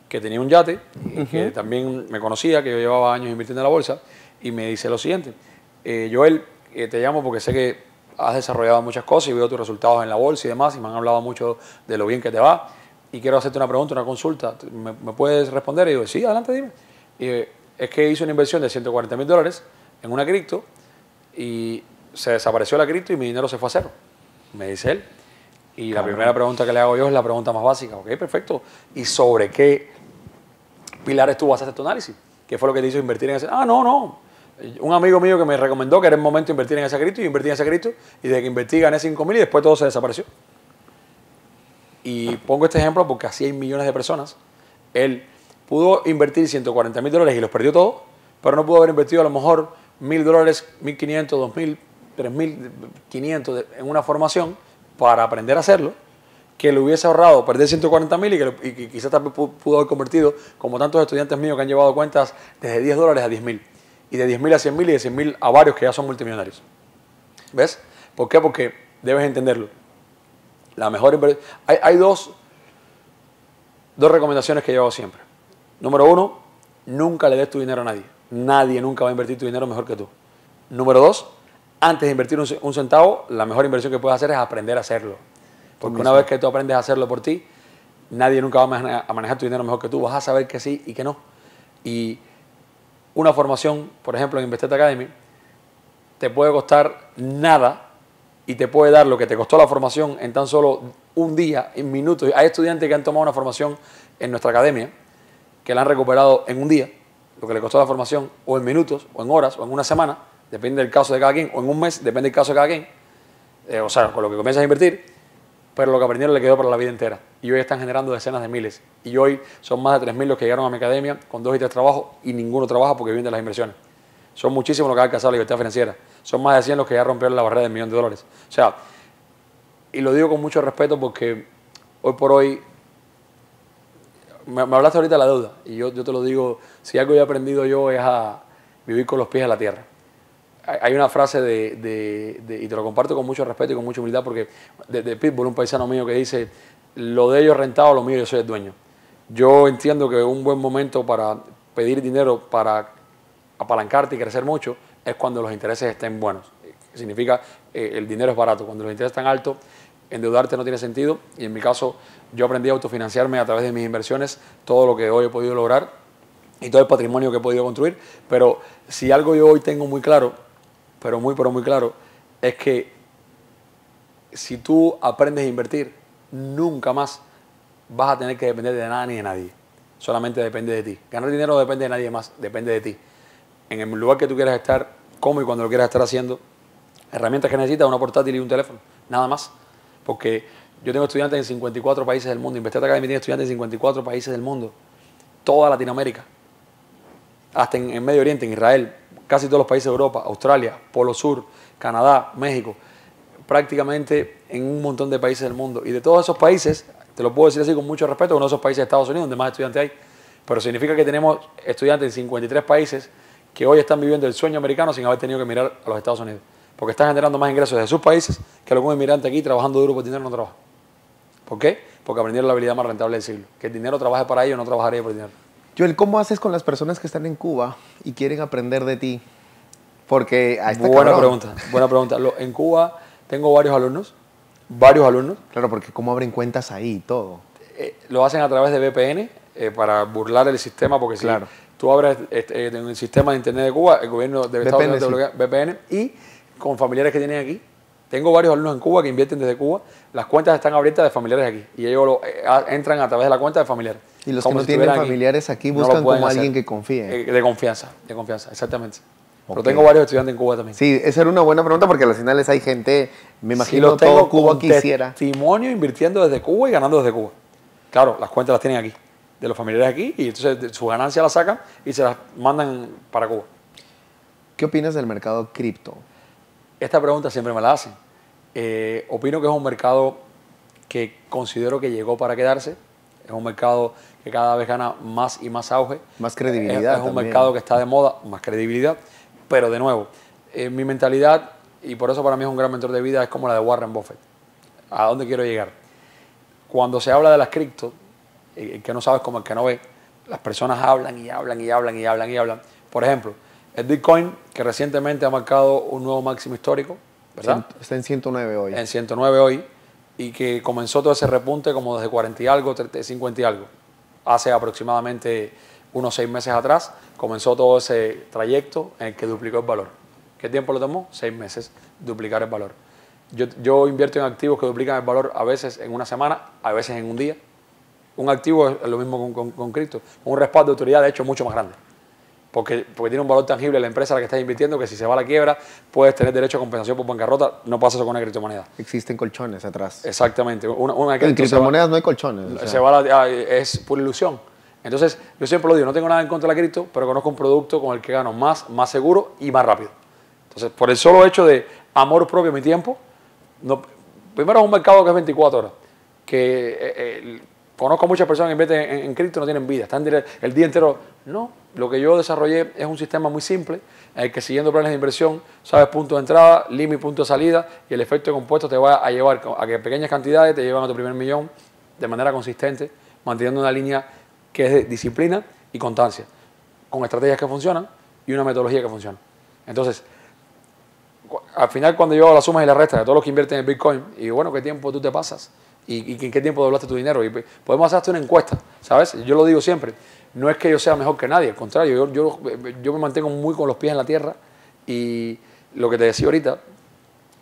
que tenía un yate y que también me conocía, que yo llevaba años invirtiendo en la bolsa, y me dice lo siguiente: Joel, te llamo porque sé que has desarrollado muchas cosas y veo tus resultados en la bolsa y demás, y me han hablado mucho de lo bien que te va, y quiero hacerte una pregunta, una consulta. ¿Me puedes responder? Y digo, sí, adelante, dime. Y es que hice una inversión de $140,000 en una cripto y se desapareció la cripto y mi dinero se fue a cero, me dice él. Y la primera pregunta que le hago yo es la pregunta más básica. Ok, perfecto. ¿Y sobre qué pilares tú basaste tu análisis? ¿Qué fue lo que te hizo invertir en ese? No. Un amigo mío que me recomendó que era el momento de invertir en esa cripto, y invertí en esa cripto, y desde que invertí gané 5,000 y después todo se desapareció. Y pongo este ejemplo porque así hay millones de personas. Él pudo invertir $140,000 y los perdió todos, pero no pudo haber invertido a lo mejor $1,000, 1,500, 2,000, 3,500 en una formación para aprender a hacerlo, que le hubiese ahorrado perder 140,000 y que quizás también pudo haber convertido, como tantos estudiantes míos que han llevado cuentas desde $10 a 10,000, y de 10,000 a 100,000 y de 100,000 a varios que ya son multimillonarios. ¿Ves? ¿Por qué? Porque debes entenderlo. La mejor inversión. Hay dos recomendaciones que yo hago siempre. Número uno, nunca le des tu dinero a nadie. Nadie nunca va a invertir tu dinero mejor que tú. Número dos, antes de invertir un centavo, la mejor inversión que puedes hacer es aprender a hacerlo. Porque una vez que tú aprendes a hacerlo por ti, nadie nunca va a manejar tu dinero mejor que tú. Vas a saber que sí y que no. Y una formación, por ejemplo, en Invested Academy, te puede costar nada y te puede dar lo que te costó la formación en tan solo un día, en minutos. Hay estudiantes que han tomado una formación en nuestra academia que la han recuperado en un día, lo que le costó la formación, o en minutos, o en horas, o en una semana, depende del caso de cada quien, o en un mes, depende del caso de cada quien. O sea, con lo que comienzas a invertir, pero lo que aprendieron le quedó para la vida entera. Y hoy están generando decenas de miles. Y hoy son más de 3,000 los que llegaron a mi academia con 2 y 3 trabajos, y ninguno trabaja porque viven de las inversiones. Son muchísimos los que han alcanzado la libertad financiera. Son más de 100 los que ya rompieron la barrera del $1,000,000. O sea, y lo digo con mucho respeto porque hoy por hoy, me hablaste ahorita de la deuda, y yo te lo digo, si algo he aprendido yo es a vivir con los pies en la tierra. Hay una frase y te lo comparto con mucho respeto y con mucha humildad, porque de Pitbull, un paisano mío, que dice: lo de ellos rentado, lo mío yo soy el dueño. Yo entiendo que un buen momento para pedir dinero, para apalancarte y crecer mucho, es cuando los intereses estén buenos. Significa el dinero es barato. Cuando los intereses están altos, endeudarte no tiene sentido, y en mi caso yo aprendí a autofinanciarme a través de mis inversiones, todo lo que hoy he podido lograr y todo el patrimonio que he podido construir. Pero si algo yo hoy tengo muy claro, pero muy claro, es que si tú aprendes a invertir, nunca más vas a tener que depender de nada ni de nadie. Solamente depende de ti. Ganar dinero no depende de nadie más, depende de ti. En el lugar que tú quieras estar, cómo y cuando lo quieras estar haciendo, herramientas que necesitas, una portátil y un teléfono, nada más. Porque yo tengo estudiantes en 54 países del mundo. Invested Academy tiene estudiantes en 54 países del mundo. Toda Latinoamérica. Hasta en Medio Oriente, en Israel, casi todos los países de Europa, Australia, Polo Sur, Canadá, México. Prácticamente en un montón de países del mundo. Y de todos esos países, te lo puedo decir así con mucho respeto, uno de esos países de Estados Unidos, donde más estudiantes hay. Pero significa que tenemos estudiantes en 53 países que hoy están viviendo el sueño americano sin haber tenido que mirar a los Estados Unidos. Porque están generando más ingresos de sus países que algún inmigrante aquí trabajando duro por dinero no trabaja. ¿Por qué? Porque aprendieron la habilidad más rentable del siglo. Que el dinero trabaje para ellos, no trabajaría por dinero. Joel, ¿cómo haces con las personas que están en Cuba y quieren aprender de ti? Porque a esta buena pregunta. En Cuba tengo varios alumnos. Claro, porque ¿cómo abren cuentas ahí y todo? Lo hacen a través de VPN para burlar el sistema, porque si tú abres en el sistema de internet de Cuba, el gobierno de Estados Unidos te bloquea VPN, y con familiares que tienen aquí. Tengo varios alumnos en Cuba que invierten desde Cuba. Las cuentas están abiertas de familiares aquí y ellos entran a través de la cuenta de familiares. Y los que no tienen familiares aquí buscan como alguien que confíe. De confianza, exactamente. Okay. Pero tengo varios estudiantes en Cuba también. Sí, esa era una buena pregunta porque al final hay gente, me imagino, si todo Cuba quisiera. Testimonio invirtiendo desde Cuba y ganando desde Cuba. Claro, las cuentas las tienen aquí, de los familiares aquí, y entonces su ganancia la sacan y se las mandan para Cuba. ¿Qué opinas del mercado cripto? Esta pregunta siempre me la hacen. Opino que es un mercado que considero que llegó para quedarse. Es un mercado que cada vez gana más y más auge. Más credibilidad. Es un mercado que está de moda, más credibilidad. Pero de nuevo, mi mentalidad, y por eso para mí es un gran mentor de vida, es como la de Warren Buffett. ¿A dónde quiero llegar? Cuando se habla de las cripto, el que no sabe es como el que no ve, las personas hablan y hablan y hablan y hablan y hablan. Por ejemplo, el Bitcoin, que recientemente ha marcado un nuevo máximo histórico, ¿verdad? Está en 109 hoy. En 109 hoy, y que comenzó todo ese repunte como desde 40 y algo, 50 y algo. Hace aproximadamente unos 6 meses atrás comenzó todo ese trayecto en el que duplicó el valor. ¿Qué tiempo le tomó? 6 meses duplicar el valor. Yo invierto en activos que duplican el valor a veces en una semana, a veces en un día. Un activo es lo mismo con cripto, un respaldo de autoridad de hecho mucho más grande. Porque tiene un valor tangible la empresa a la que estás invirtiendo, que si se va a la quiebra puedes tener derecho a compensación por bancarrota. No pasa eso con una criptomoneda. Existen colchones atrás. Exactamente. En criptomonedas no hay colchones. O sea, es pura ilusión. Entonces, yo siempre lo digo, no tengo nada en contra de la cripto, pero conozco un producto con el que gano más seguro y más rápido. Entonces, por el solo hecho de amor propio a mi tiempo, primero es un mercado que es 24 horas, que conozco muchas personas que invierten en cripto y no tienen vida, están el día entero. No, lo que yo desarrollé es un sistema muy simple, en el que siguiendo planes de inversión, sabes punto de entrada, límite, punto de salida, y el efecto de compuesto te va a llevar a que pequeñas cantidades te llevan a tu primer millón de manera consistente, manteniendo una línea que es de disciplina y constancia, con estrategias que funcionan y una metodología que funciona. Entonces, al final cuando yo hago las sumas y las restas de todos los que invierten en Bitcoin, y bueno, ¿qué tiempo tú te pasas? ¿Y en qué tiempo doblaste tu dinero? Y podemos hacerte una encuesta, ¿sabes? Yo lo digo siempre, no es que yo sea mejor que nadie, al contrario, yo me mantengo muy con los pies en la tierra, y lo que te decía ahorita,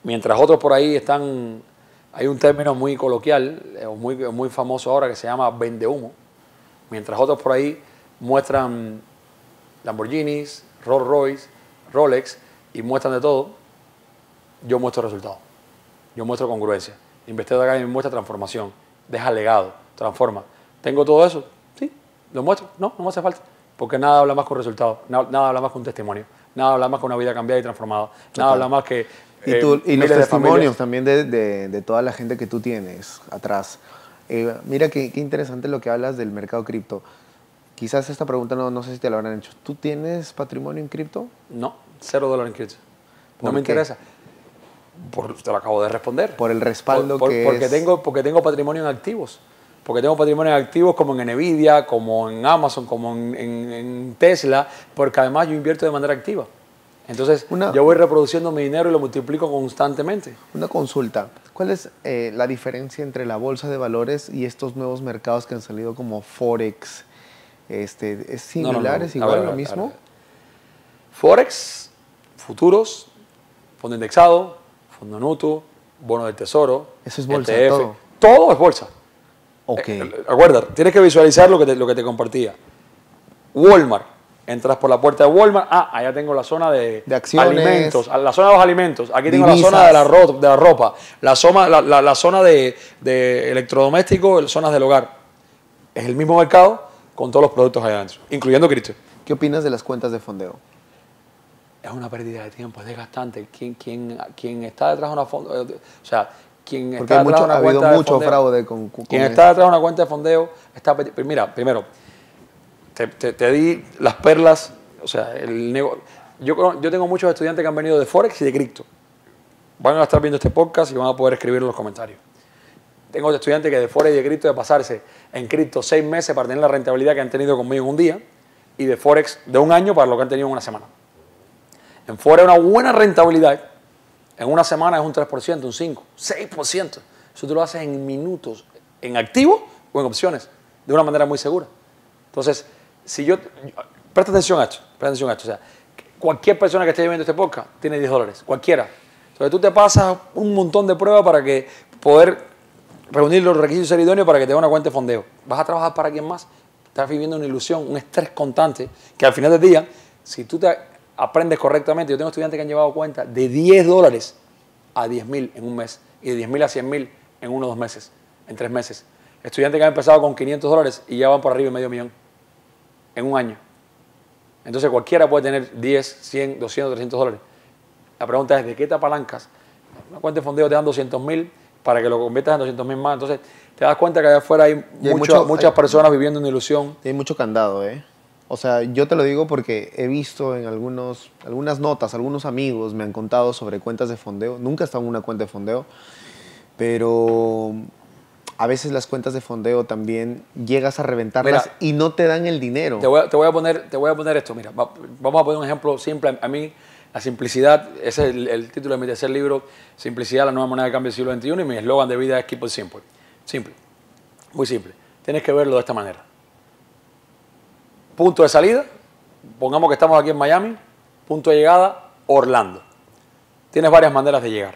mientras otros por ahí están, hay un término muy coloquial, muy famoso ahora que se llama vendehumo, mientras otros por ahí muestran Lamborghinis, Rolls Royce, Rolex y muestran de todo, yo muestro resultados, yo muestro congruencia. Investigador acá me muestra transformación, deja legado, transforma. ¿Tengo todo eso? Sí, lo muestro. No me hace falta, porque nada habla más con resultados, nada habla más con un testimonio, nada habla más con una vida cambiada y transformada, nada habla más que y los testimonios también de toda la gente que tú tienes atrás. Mira qué interesante lo que hablas del mercado cripto. Quizás esta pregunta no sé si te la habrán hecho. ¿Tú tienes patrimonio en cripto? No, $0 en cripto. No me interesa. Te lo acabo de responder. Por el respaldo porque tengo patrimonio en activos. Porque tengo patrimonio en activos como en Nvidia, como en Amazon, como en Tesla, porque además yo invierto de manera activa. Entonces, yo voy reproduciendo mi dinero y lo multiplico constantemente. Una consulta. ¿Cuál es la diferencia entre la bolsa de valores y estos nuevos mercados que han salido como Forex? ¿Es similar? ¿Es igual lo mismo? Forex, futuros, fondo indexado, fondo mutuo, bono del tesoro, eso es bolsa, ETF, todo es bolsa. Acuérdate, tienes que visualizar lo que te compartía. Walmart, entras por la puerta de Walmart, allá tengo la zona de acciones, alimentos, la zona de los alimentos, aquí tengo divisas, la zona de la ropa, la zona de electrodomésticos, zonas del hogar. Es el mismo mercado con todos los productos allá adentro, incluyendo cripto. ¿Qué opinas de las cuentas de fondeo? Es una pérdida de tiempo, es desgastante. Quien está detrás de una fondeo, o sea, quien porque está detrás de una ha cuenta habido mucho fondeo, fraude quien está detrás de una cuenta de fondeo, mira, primero, te di las perlas, o sea, yo tengo muchos estudiantes que han venido de Forex y de cripto. Van a estar viendo este podcast y van a poder escribirlo en los comentarios. Tengo estudiantes que de Forex y de cripto, de pasarse en cripto 6 meses para tener la rentabilidad que han tenido conmigo en un día, y de Forex de un año para lo que han tenido en una semana. En Forex una buena rentabilidad, en una semana es un 3%, un 5%, 6%. Eso tú lo haces en minutos, en activo o en opciones, de una manera muy segura. Entonces, presta atención a esto, o sea, cualquier persona que esté viendo este podcast tiene $10, cualquiera. Entonces tú te pasas un montón de pruebas para poder reunir los requisitos de ser idóneo para que te dé una cuenta de fondeo. Vas a trabajar para alguien más, estás viviendo una ilusión, un estrés constante, que al final del día, si tú te aprendes correctamente, yo tengo estudiantes que han llevado cuenta de $10 a 10.000 en un mes, y de 10.000 a 100.000 en 1 o 2 meses, en 3 meses. Estudiantes que han empezado con $500 y ya van por arriba de $500,000 en un año. Entonces cualquiera puede tener 10, 100, 200, $300. La pregunta es, ¿de qué te apalancas? Una cuenta de fondeo te dan $200,000 para que lo conviertas en 200.000 más. Entonces, te das cuenta que allá afuera hay, Y hay muchas personas viviendo una ilusión. Hay mucho candado, ¿eh? O sea, yo te lo digo porque he visto en algunas notas, algunos amigos me han contado sobre cuentas de fondeo. Nunca he estado en una cuenta de fondeo, pero a veces las cuentas de fondeo también llegas a reventarlas y no te dan el dinero. Te voy a poner esto, mira, vamos a poner un ejemplo simple. A mí, la simplicidad, ese es el título de mi tercer libro, Simplicidad, la nueva moneda de cambio del siglo XXI, y mi eslogan de vida es Keep it simple. Simple, muy simple. Tienes que verlo de esta manera. Punto de salida, pongamos que estamos aquí en Miami, punto de llegada, Orlando. Tienes varias maneras de llegar.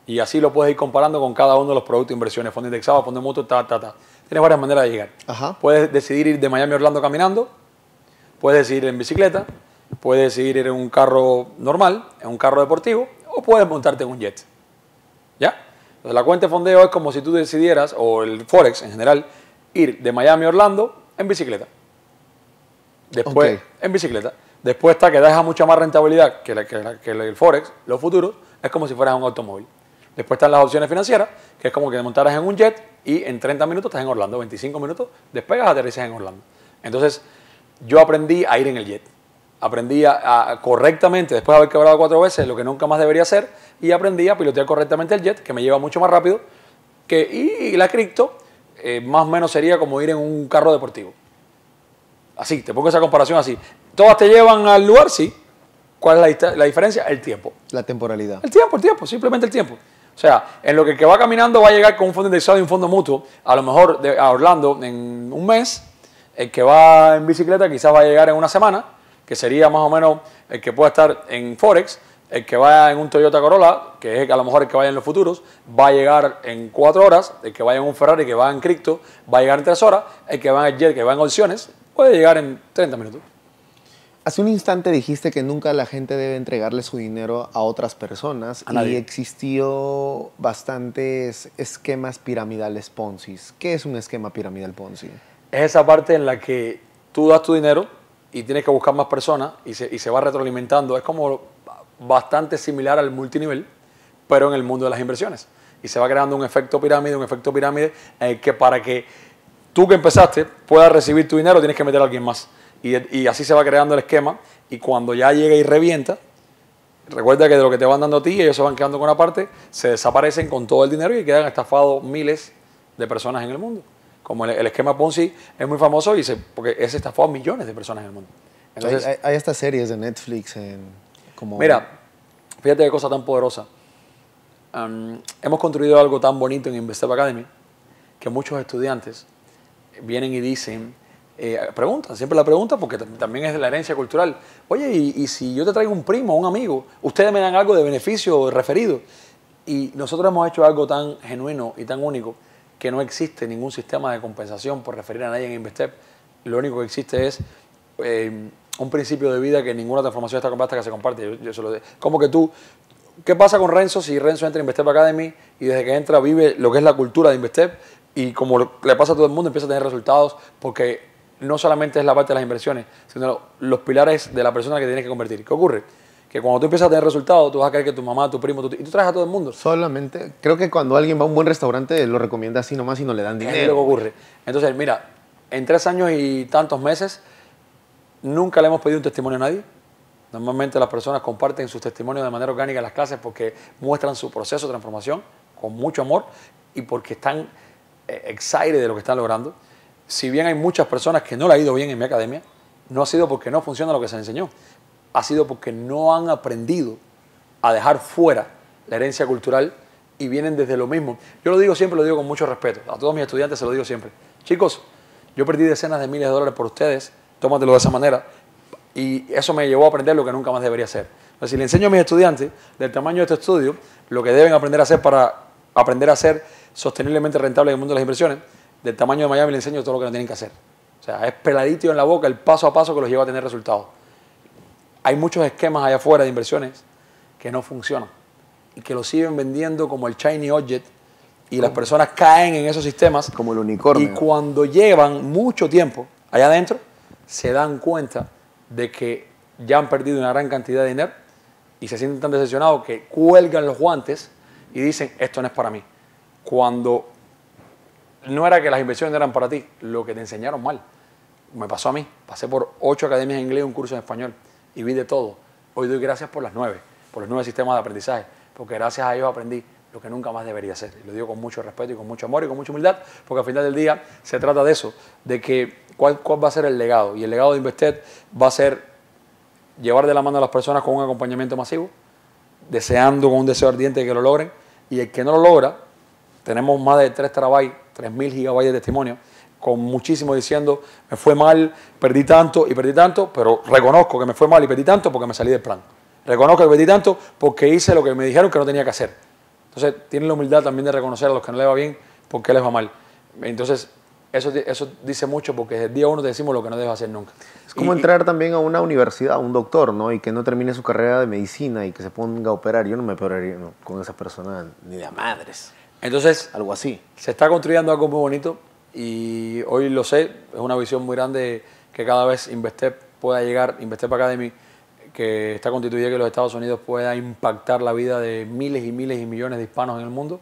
Y así lo puedes ir comparando con cada uno de los productos de inversiones, fondo indexado, fondo mutuo, Tienes varias maneras de llegar. Ajá. Puedes decidir ir de Miami a Orlando caminando, puedes decidir ir en bicicleta, puedes decidir ir en un carro normal, en un carro deportivo, o puedes montarte en un jet. ¿Ya? Entonces la cuenta de fondeo es como si tú decidieras, o el Forex en general, ir de Miami a Orlando en bicicleta. Después, en bicicleta. Después está que deja mucha más rentabilidad que el Forex, los futuros, es como si fueras un automóvil. Después están las opciones financieras, que es como que te montaras en un jet y en 30 minutos estás en Orlando, 25 minutos despegas, aterrizas en Orlando. Entonces, yo aprendí a ir en el jet. Aprendí a correctamente, después de haber quebrado 4 veces, lo que nunca más debería hacer, y aprendí a pilotear correctamente el jet, que me lleva mucho más rápido, y la cripto, más o menos sería como ir en un carro deportivo. Así, te pongo esa comparación así. ¿Todas te llevan al lugar? Sí. ¿Cuál es la diferencia? El tiempo. La temporalidad. El tiempo, simplemente el tiempo. O sea, en lo que va caminando va a llegar con un fondo indexado y un fondo mutuo, a lo mejor a Orlando en un mes. El que va en bicicleta quizás va a llegar en una semana, que sería más o menos el que pueda estar en Forex. El que vaya en un Toyota Corolla, que es a lo mejor el que vaya en los futuros, va a llegar en 4 horas. El que vaya en un Ferrari, que va en cripto, va a llegar en 3 horas. El que va en el jet, que va en opciones, puede llegar en 30 minutos. Hace un instante dijiste que nunca la gente debe entregarle su dinero a otras personas y existió bastantes esquemas piramidales Ponzi. ¿Qué es un esquema piramidal Ponzi? Es esa parte en la que tú das tu dinero y tienes que buscar más personas y se va retroalimentando. Es como bastante similar al multinivel, pero en el mundo de las inversiones. Y se va creando un efecto pirámide en el que para que tú que empezaste puedas recibir tu dinero tienes que meter a alguien más. Y así se va creando el esquema, y cuando ya llega y revienta, recuerda que de lo que te van dando a ti, ellos se van quedando con una parte, se desaparecen con todo el dinero y quedan estafados miles de personas en el mundo. Como el esquema Ponzi es muy famoso porque es estafado a millones de personas en el mundo. Entonces, hay estas series de Netflix Mira, fíjate qué cosa tan poderosa. Hemos construido algo tan bonito en InvestStep Academy que muchos estudiantes vienen y dicen, preguntan, siempre la pregunta porque también es de la herencia cultural. Oye, y si yo te traigo un primo, un amigo, ustedes me dan algo de beneficio referido. Y nosotros hemos hecho algo tan genuino y tan único que no existe ningún sistema de compensación por referir a nadie en InvestStep. Lo único que existe es un principio de vida que ninguna transformación está completa que se comparte. Yo se lo digo. Como que tú, ¿qué pasa con Renzo si Renzo entra en InvestStep Academy y desde que entra vive lo que es la cultura de InvestStep y como le pasa a todo el mundo empieza a tener resultados? Porque no solamente es la parte de las inversiones, sino los pilares de la persona que tienes que convertir. ¿Qué ocurre? Que cuando tú empiezas a tener resultados, tú vas a creer que tu mamá, tu primo, y tú traes a todo el mundo. Solamente, creo que cuando alguien va a un buen restaurante lo recomienda así nomás y no le dan dinero. Es lo que ocurre. Entonces, mira, en 3 años y tantos meses, nunca le hemos pedido un testimonio a nadie. Normalmente las personas comparten sus testimonios de manera orgánica en las clases porque muestran su proceso de transformación con mucho amor y porque están excited de lo que están logrando. Si bien hay muchas personas que no le ha ido bien en mi academia, no ha sido porque no funciona lo que se enseñó, ha sido porque no han aprendido a dejar fuera la herencia cultural y vienen desde lo mismo. Yo lo digo siempre, lo digo con mucho respeto. A todos mis estudiantes se lo digo siempre. Chicos, yo perdí decenas de miles de dólares por ustedes, tómatelo de esa manera. Y eso me llevó a aprender lo que nunca más debería hacer. Entonces, si le enseño a mis estudiantes del tamaño de este estudio, lo que deben aprender a hacer para aprender a ser sosteniblemente rentable en el mundo de las inversiones, del tamaño de Miami le enseño todo lo que no tienen que hacer. O sea, es peladito en la boca el paso a paso que los lleva a tener resultados. Hay muchos esquemas allá afuera de inversiones que no funcionan y que lo siguen vendiendo como el shiny object y las personas caen en esos sistemas como el unicornio. Y cuando llevan mucho tiempo allá adentro se dan cuenta de que ya han perdido una gran cantidad de dinero y se sienten tan decepcionados que cuelgan los guantes y dicen esto no es para mí. cuando no era que las inversiones no eran para ti, lo que te enseñaron mal. Me pasó a mí. Pasé por 8 academias de inglés y un curso en español y vi de todo. Hoy doy gracias por las 9, por los 9 sistemas de aprendizaje, porque gracias a ellos aprendí lo que nunca más debería hacer. Y lo digo con mucho respeto y con mucho amor y con mucha humildad, porque al final del día se trata de eso, de que cuál va a ser el legado. Y el legado de Invested va a ser llevar de la mano a las personas con un acompañamiento masivo, deseando con un deseo ardiente que lo logren, y el que no lo logra, tenemos más de 3 terabytes, 3.000 gigabytes de testimonio, con muchísimo diciendo, me fue mal, perdí tanto y perdí tanto, pero reconozco que me fue mal y perdí tanto porque me salí del plan. Reconozco que perdí tanto porque hice lo que me dijeron que no tenía que hacer. Entonces, tienen la humildad también de reconocer a los que no les va bien por qué les va mal. Entonces, eso dice mucho porque desde el día 1 te decimos lo que no debes hacer nunca. Es como entrar también a una universidad, a un doctor, ¿no? Y que no termine su carrera de medicina y que se ponga a operar. Yo no me operaría con esa persona ni de a madres. Entonces, algo así. Se está construyendo algo muy bonito y hoy lo sé, es una visión muy grande que cada vez Investep pueda llegar, Investep Academy, que está constituida que los Estados Unidos pueda impactar la vida de miles y miles y millones de hispanos en el mundo,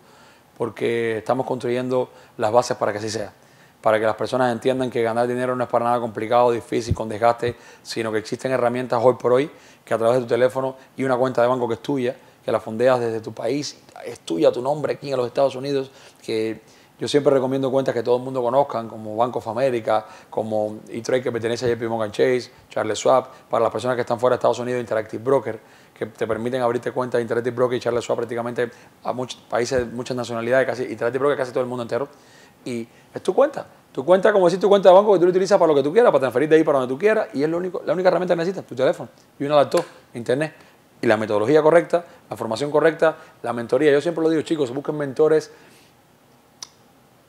porque estamos construyendo las bases para que así sea, para que las personas entiendan que ganar dinero no es para nada complicado, difícil, con desgaste, sino que existen herramientas hoy por hoy que a través de tu teléfono y una cuenta de banco que es tuya, que la fondeas desde tu país, es tuya tu nombre aquí en los Estados Unidos, que yo siempre recomiendo cuentas que todo el mundo conozcan, como Bank of America, como E-Trade, que pertenece a JP Morgan Chase, Charles Schwab, para las personas que están fuera de Estados Unidos, Interactive Broker, que te permiten abrirte cuenta de Interactive Broker y Charles Schwab prácticamente a muchos países, muchas nacionalidades, casi Interactive Broker casi todo el mundo entero. Y es tu cuenta, como decir tu cuenta de banco que tú lo utilizas para lo que tú quieras, para transferir de ahí para donde tú quieras, y es la única herramienta que necesitas, tu teléfono y una laptop, internet. Y la metodología correcta, la formación correcta, la mentoría. Yo siempre lo digo, chicos, busquen mentores,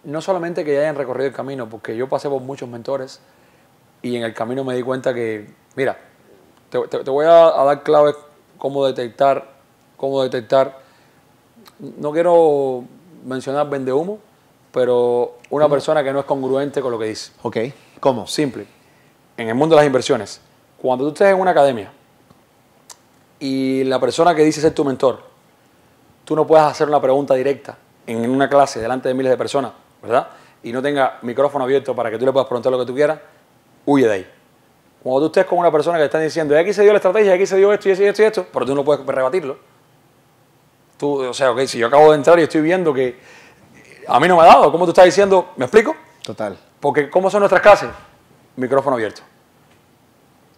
no solamente que ya hayan recorrido el camino, porque yo pasé por muchos mentores y en el camino me di cuenta que, mira, te voy a dar claves cómo detectar, no quiero mencionar vendehumo, pero una persona que no es congruente con lo que dice. Ok, ¿cómo? Simple. En el mundo de las inversiones, cuando tú estés en una academia y la persona que dice ser tu mentor, tú no puedes hacer una pregunta directa en una clase delante de miles de personas, ¿verdad? Y no tenga micrófono abierto para que tú le puedas preguntar lo que tú quieras, huye de ahí. Cuando tú estés con una persona que te está diciendo, aquí se dio la estrategia, aquí se dio esto y esto y esto y esto, pero tú no puedes rebatirlo. Tú, o sea, okay, si yo acabo de entrar y estoy viendo que a mí no me ha dado, ¿cómo tú estás diciendo? ¿Me explico? Total. Porque ¿cómo son nuestras clases? Micrófono abierto.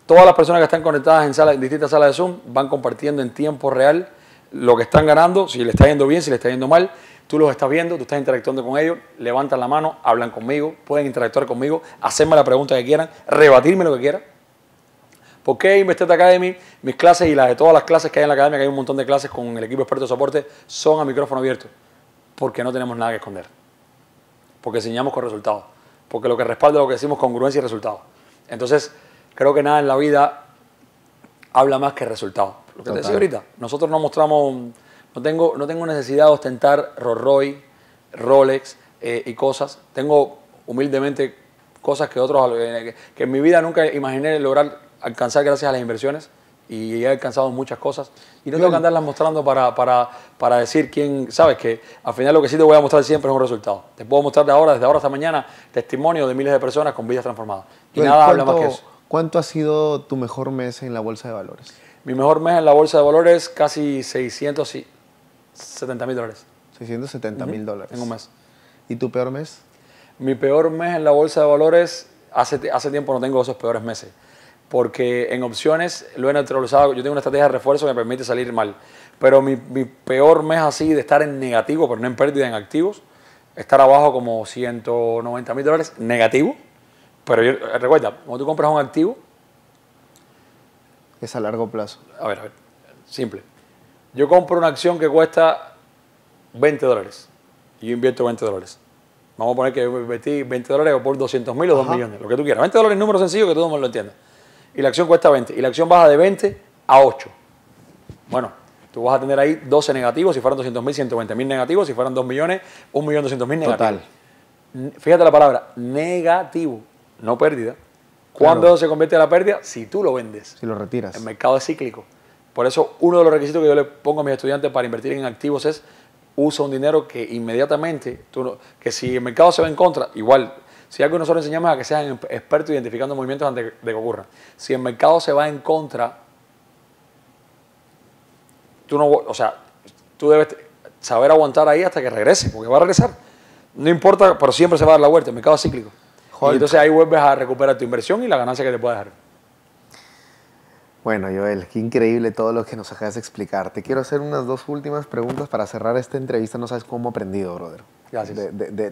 Todas las personas que están conectadas en distintas salas de Zoom van compartiendo en tiempo real lo que están ganando, si le está yendo bien, si le está yendo mal. Tú los estás viendo, tú estás interactuando con ellos, levantan la mano, hablan conmigo, pueden interactuar conmigo, hacerme la pregunta que quieran, rebatirme lo que quieran. ¿Por qué Invested Academy? Mis clases y las de todas las clases que hay en la academia, que hay un montón de clases con el equipo experto de soporte, son a micrófono abierto. Porque no tenemos nada que esconder. Porque enseñamos con resultados. Porque lo que respalda lo que decimos congruencia y resultados. Entonces, creo que nada en la vida habla más que resultados. Lo que te decía ahorita, nosotros no mostramos, no tengo necesidad de ostentar Rolls Royce, Rolex y cosas. Tengo humildemente cosas que otros, que en mi vida nunca imaginé lograr alcanzar gracias a las inversiones. Y he alcanzado muchas cosas. Y no tengo que andarlas mostrando para decir quién, sabes que al final lo que sí te voy a mostrar siempre es un resultado. Te puedo mostrar desde ahora hasta mañana, testimonio de miles de personas con vidas transformadas. Y nada habla más que eso. ¿Cuánto ha sido tu mejor mes en la bolsa de valores? Mi mejor mes en la bolsa de valores, casi $670,000. $670,000. En un mes. ¿Y tu peor mes? Mi peor mes en la bolsa de valores, hace tiempo no tengo esos peores meses. Porque en opciones lo he neutralizado. Yo tengo una estrategia de refuerzo que me permite salir mal. Pero mi peor mes así de estar en negativo, pero no en pérdida, en activos, estar abajo como $190,000 negativo. Pero recuerda, cuando tú compras un activo... Es a largo plazo. A ver, simple. Yo compro una acción que cuesta $20 y yo invierto $20. Vamos a poner que yo invertí $20 o por 200,000 o 2 millones, lo que tú quieras. $20 es un número sencillo que todo el mundo lo entienda. Y la acción cuesta 20 y la acción baja de 20 a 8. Bueno, tú vas a tener ahí 12 negativos, si fueran 200,000, 120,000 negativos, si fueran 2 millones, 1.200.000 negativos. Total. Fíjate la palabra, negativo, no pérdida. ¿Cuándo Claro. se convierte en la pérdida? Si tú lo vendes. Si lo retiras. El mercado es cíclico. Por eso, uno de los requisitos que yo le pongo a mis estudiantes para invertir en activos es usa un dinero que inmediatamente, que si el mercado se va en contra, igual, si algo nosotros enseñamos a que sean expertos identificando movimientos antes de que ocurran. Si el mercado se va en contra, tú debes saber aguantar ahí hasta que regrese, porque va a regresar. No importa, pero siempre se va a dar la vuelta, el mercado es cíclico. Y entonces ahí vuelves a recuperar tu inversión y la ganancia que te puede dejar. Bueno, Joel, qué increíble todo lo que nos acabas de explicar. Te quiero hacer unas 2 últimas preguntas para cerrar esta entrevista. No sabes cómo he aprendido, brother. Gracias.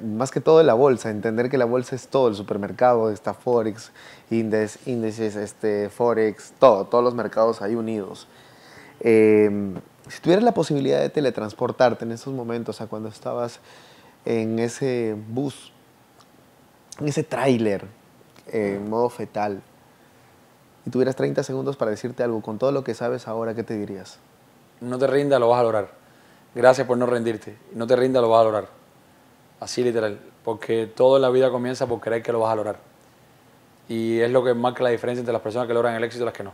Más que todo de la bolsa, entender que la bolsa es todo, el supermercado, está Forex, índices, Forex, todos los mercados ahí unidos. Si tuvieras la posibilidad de teletransportarte en esos momentos a cuando estabas en ese bus, en ese tráiler, en modo fetal, y tuvieras 30 segundos para decirte algo con todo lo que sabes ahora, ¿qué te dirías? No te rindas, lo vas a lograr. Gracias por no rendirte. No te rindas, lo vas a lograr. Así literal. Porque todo en la vida comienza por creer que lo vas a lograr. Y es lo que marca la diferencia entre las personas que logran el éxito y las que no.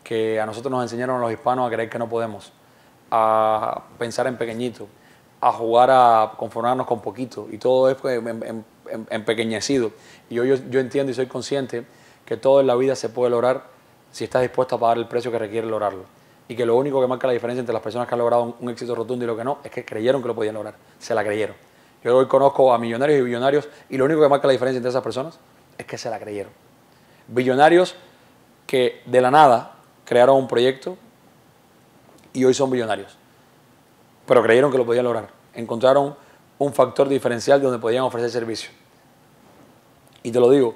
Que a nosotros nos enseñaron los hispanos a creer que no podemos, a pensar en pequeñito, a jugar a conformarnos con poquito. Y todo es empequeñecido. Y yo entiendo y soy consciente que todo en la vida se puede lograr si estás dispuesto a pagar el precio que requiere lograrlo. Y que lo único que marca la diferencia entre las personas que han logrado un éxito rotundo y lo que no, es que creyeron que lo podían lograr, se la creyeron. Yo hoy conozco a millonarios y billonarios y lo único que marca la diferencia entre esas personas es que se la creyeron. Billonarios que de la nada crearon un proyecto y hoy son billonarios, pero creyeron que lo podían lograr. Encontraron un factor diferencial donde podían ofrecer servicio. Y te lo digo,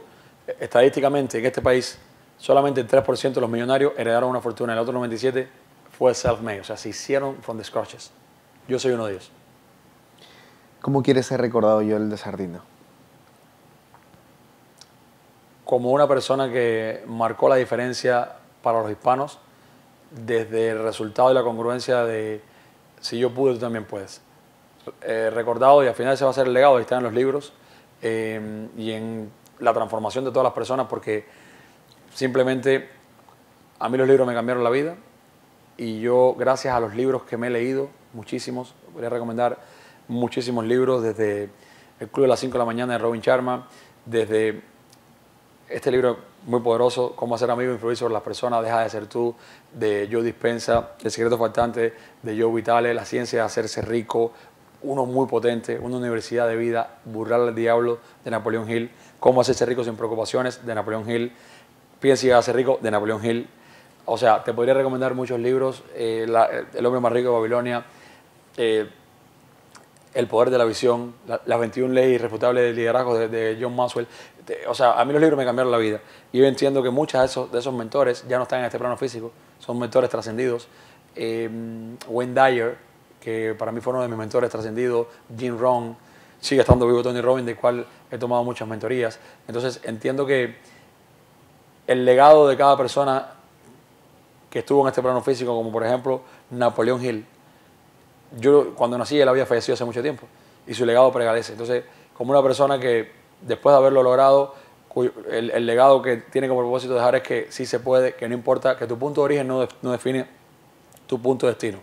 estadísticamente en este país solamente el 3% de los millonarios heredaron una fortuna, el otro 97% fue self-made, o sea, se hicieron from the scratches. Yo soy uno de ellos. ¿Cómo quieres ser recordado, Joel de Sardina? Como una persona que marcó la diferencia para los hispanos desde el resultado y la congruencia de si yo pude, tú también puedes. Recordado, y al final ese va a ser el legado, ahí está en los libros y en la transformación de todas las personas, porque simplemente a mí los libros me cambiaron la vida y yo, gracias a los libros que me he leído, muchísimos, voy a recomendar muchísimos libros, desde El Club de las 5 de la mañana de Robin Sharma, desde este libro muy poderoso, Cómo hacer amigos e influir sobre las personas, Deja de ser tú, de Joe Dispenza, El secreto faltante, de Joe Vitale, La ciencia de hacerse rico, uno muy potente, Una universidad de vida, Burlar al diablo, de Napoleón Hill, Cómo hacerse rico sin preocupaciones, de Napoleón Hill, Piensa y hágase rico, de Napoleón Hill. O sea, te podría recomendar muchos libros, El hombre más rico de Babilonia, El poder de la visión, las 21 leyes irrefutables del liderazgo de John Maxwell. O sea, a mí los libros me cambiaron la vida. Y yo entiendo que muchos de esos mentores ya no están en este plano físico, son mentores trascendidos. Wayne Dyer, que para mí fue uno de mis mentores trascendidos, Jim Rohn, sigue estando vivo Tony Robbins, del cual he tomado muchas mentorías. Entonces entiendo que el legado de cada persona que estuvo en este plano físico, como por ejemplo Napoleón Hill, yo cuando nací él había fallecido hace mucho tiempo y su legado prevalece. Entonces, como una persona que después de haberlo logrado, el legado que tiene como propósito dejar es que sí se puede, que no importa, que tu punto de origen no define tu punto de destino,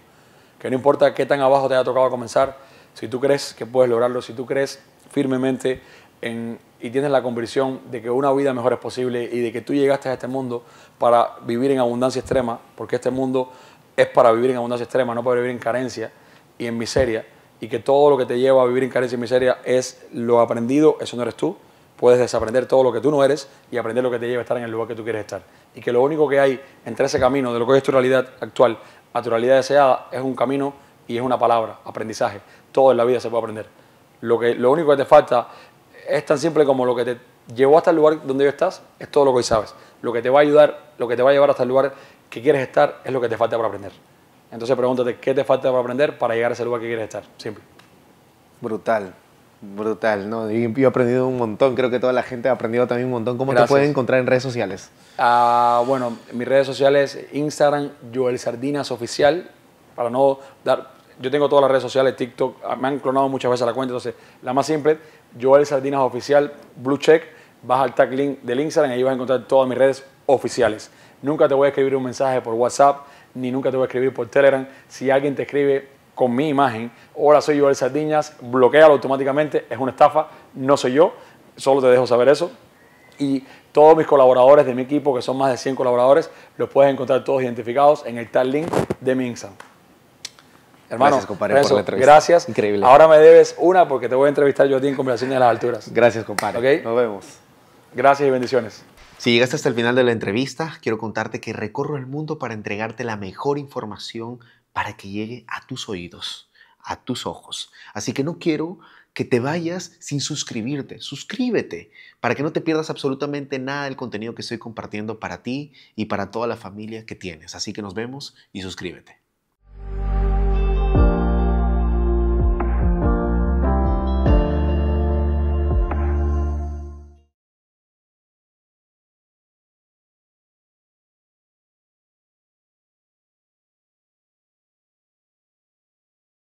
que no importa qué tan abajo te haya tocado comenzar, si tú crees que puedes lograrlo, si tú crees firmemente y tienes la convicción de que una vida mejor es posible y de que tú llegaste a este mundo para vivir en abundancia extrema, porque este mundo es para vivir en abundancia extrema, no para vivir en carencia y en miseria, y que todo lo que te lleva a vivir en carencia y miseria es lo aprendido, eso no eres tú. Puedes desaprender todo lo que tú no eres y aprender lo que te lleva a estar en el lugar que tú quieres estar. Y que lo único que hay entre ese camino de lo que es tu realidad actual a tu realidad deseada es un camino y es una palabra, aprendizaje. Todo en la vida se puede aprender. Lo único que te falta es tan simple como lo que te llevó hasta el lugar donde hoy estás, es todo lo que hoy sabes. Lo que te va a ayudar, lo que te va a llevar hasta el lugar que quieres estar es lo que te falta para aprender. Entonces pregúntate, ¿qué te falta para aprender para llegar a ese lugar que quieres estar? Simple. Brutal, brutal, ¿no? Y yo he aprendido un montón, creo que toda la gente ha aprendido también un montón. ¿Cómo Gracias. te pueden encontrar en redes sociales? Bueno, mis redes sociales, Instagram, Joel Sardinas Oficial, para no dar... Yo tengo todas las redes sociales, TikTok, me han clonado muchas veces la cuenta, entonces la más simple, Joel Sardinas Oficial, Blue Check, vas al tag link del Instagram y ahí vas a encontrar todas mis redes oficiales. Nunca te voy a escribir un mensaje por WhatsApp, ni nunca te voy a escribir por Telegram. Si alguien te escribe con mi imagen, hola, soy Joel Sardiñas, bloquéalo automáticamente, es una estafa, no soy yo, solo te dejo saber eso. Y todos mis colaboradores de mi equipo, que son más de 100 colaboradores, los puedes encontrar todos identificados en el tal link de mi Instagram. Hermano, gracias, compadre, Renzo, por la entrevista. gracias. Increíble. Ahora me debes una porque te voy a entrevistar yo a ti en Conversaciones de las Alturas. Gracias, compadre. ¿Ok? Nos vemos. Gracias y bendiciones. Si llegaste hasta el final de la entrevista, quiero contarte que recorro el mundo para entregarte la mejor información para que llegue a tus oídos, a tus ojos. Así que no quiero que te vayas sin suscribirte. Suscríbete para que no te pierdas absolutamente nada del contenido que estoy compartiendo para ti y para toda la familia que tienes. Así que nos vemos y suscríbete.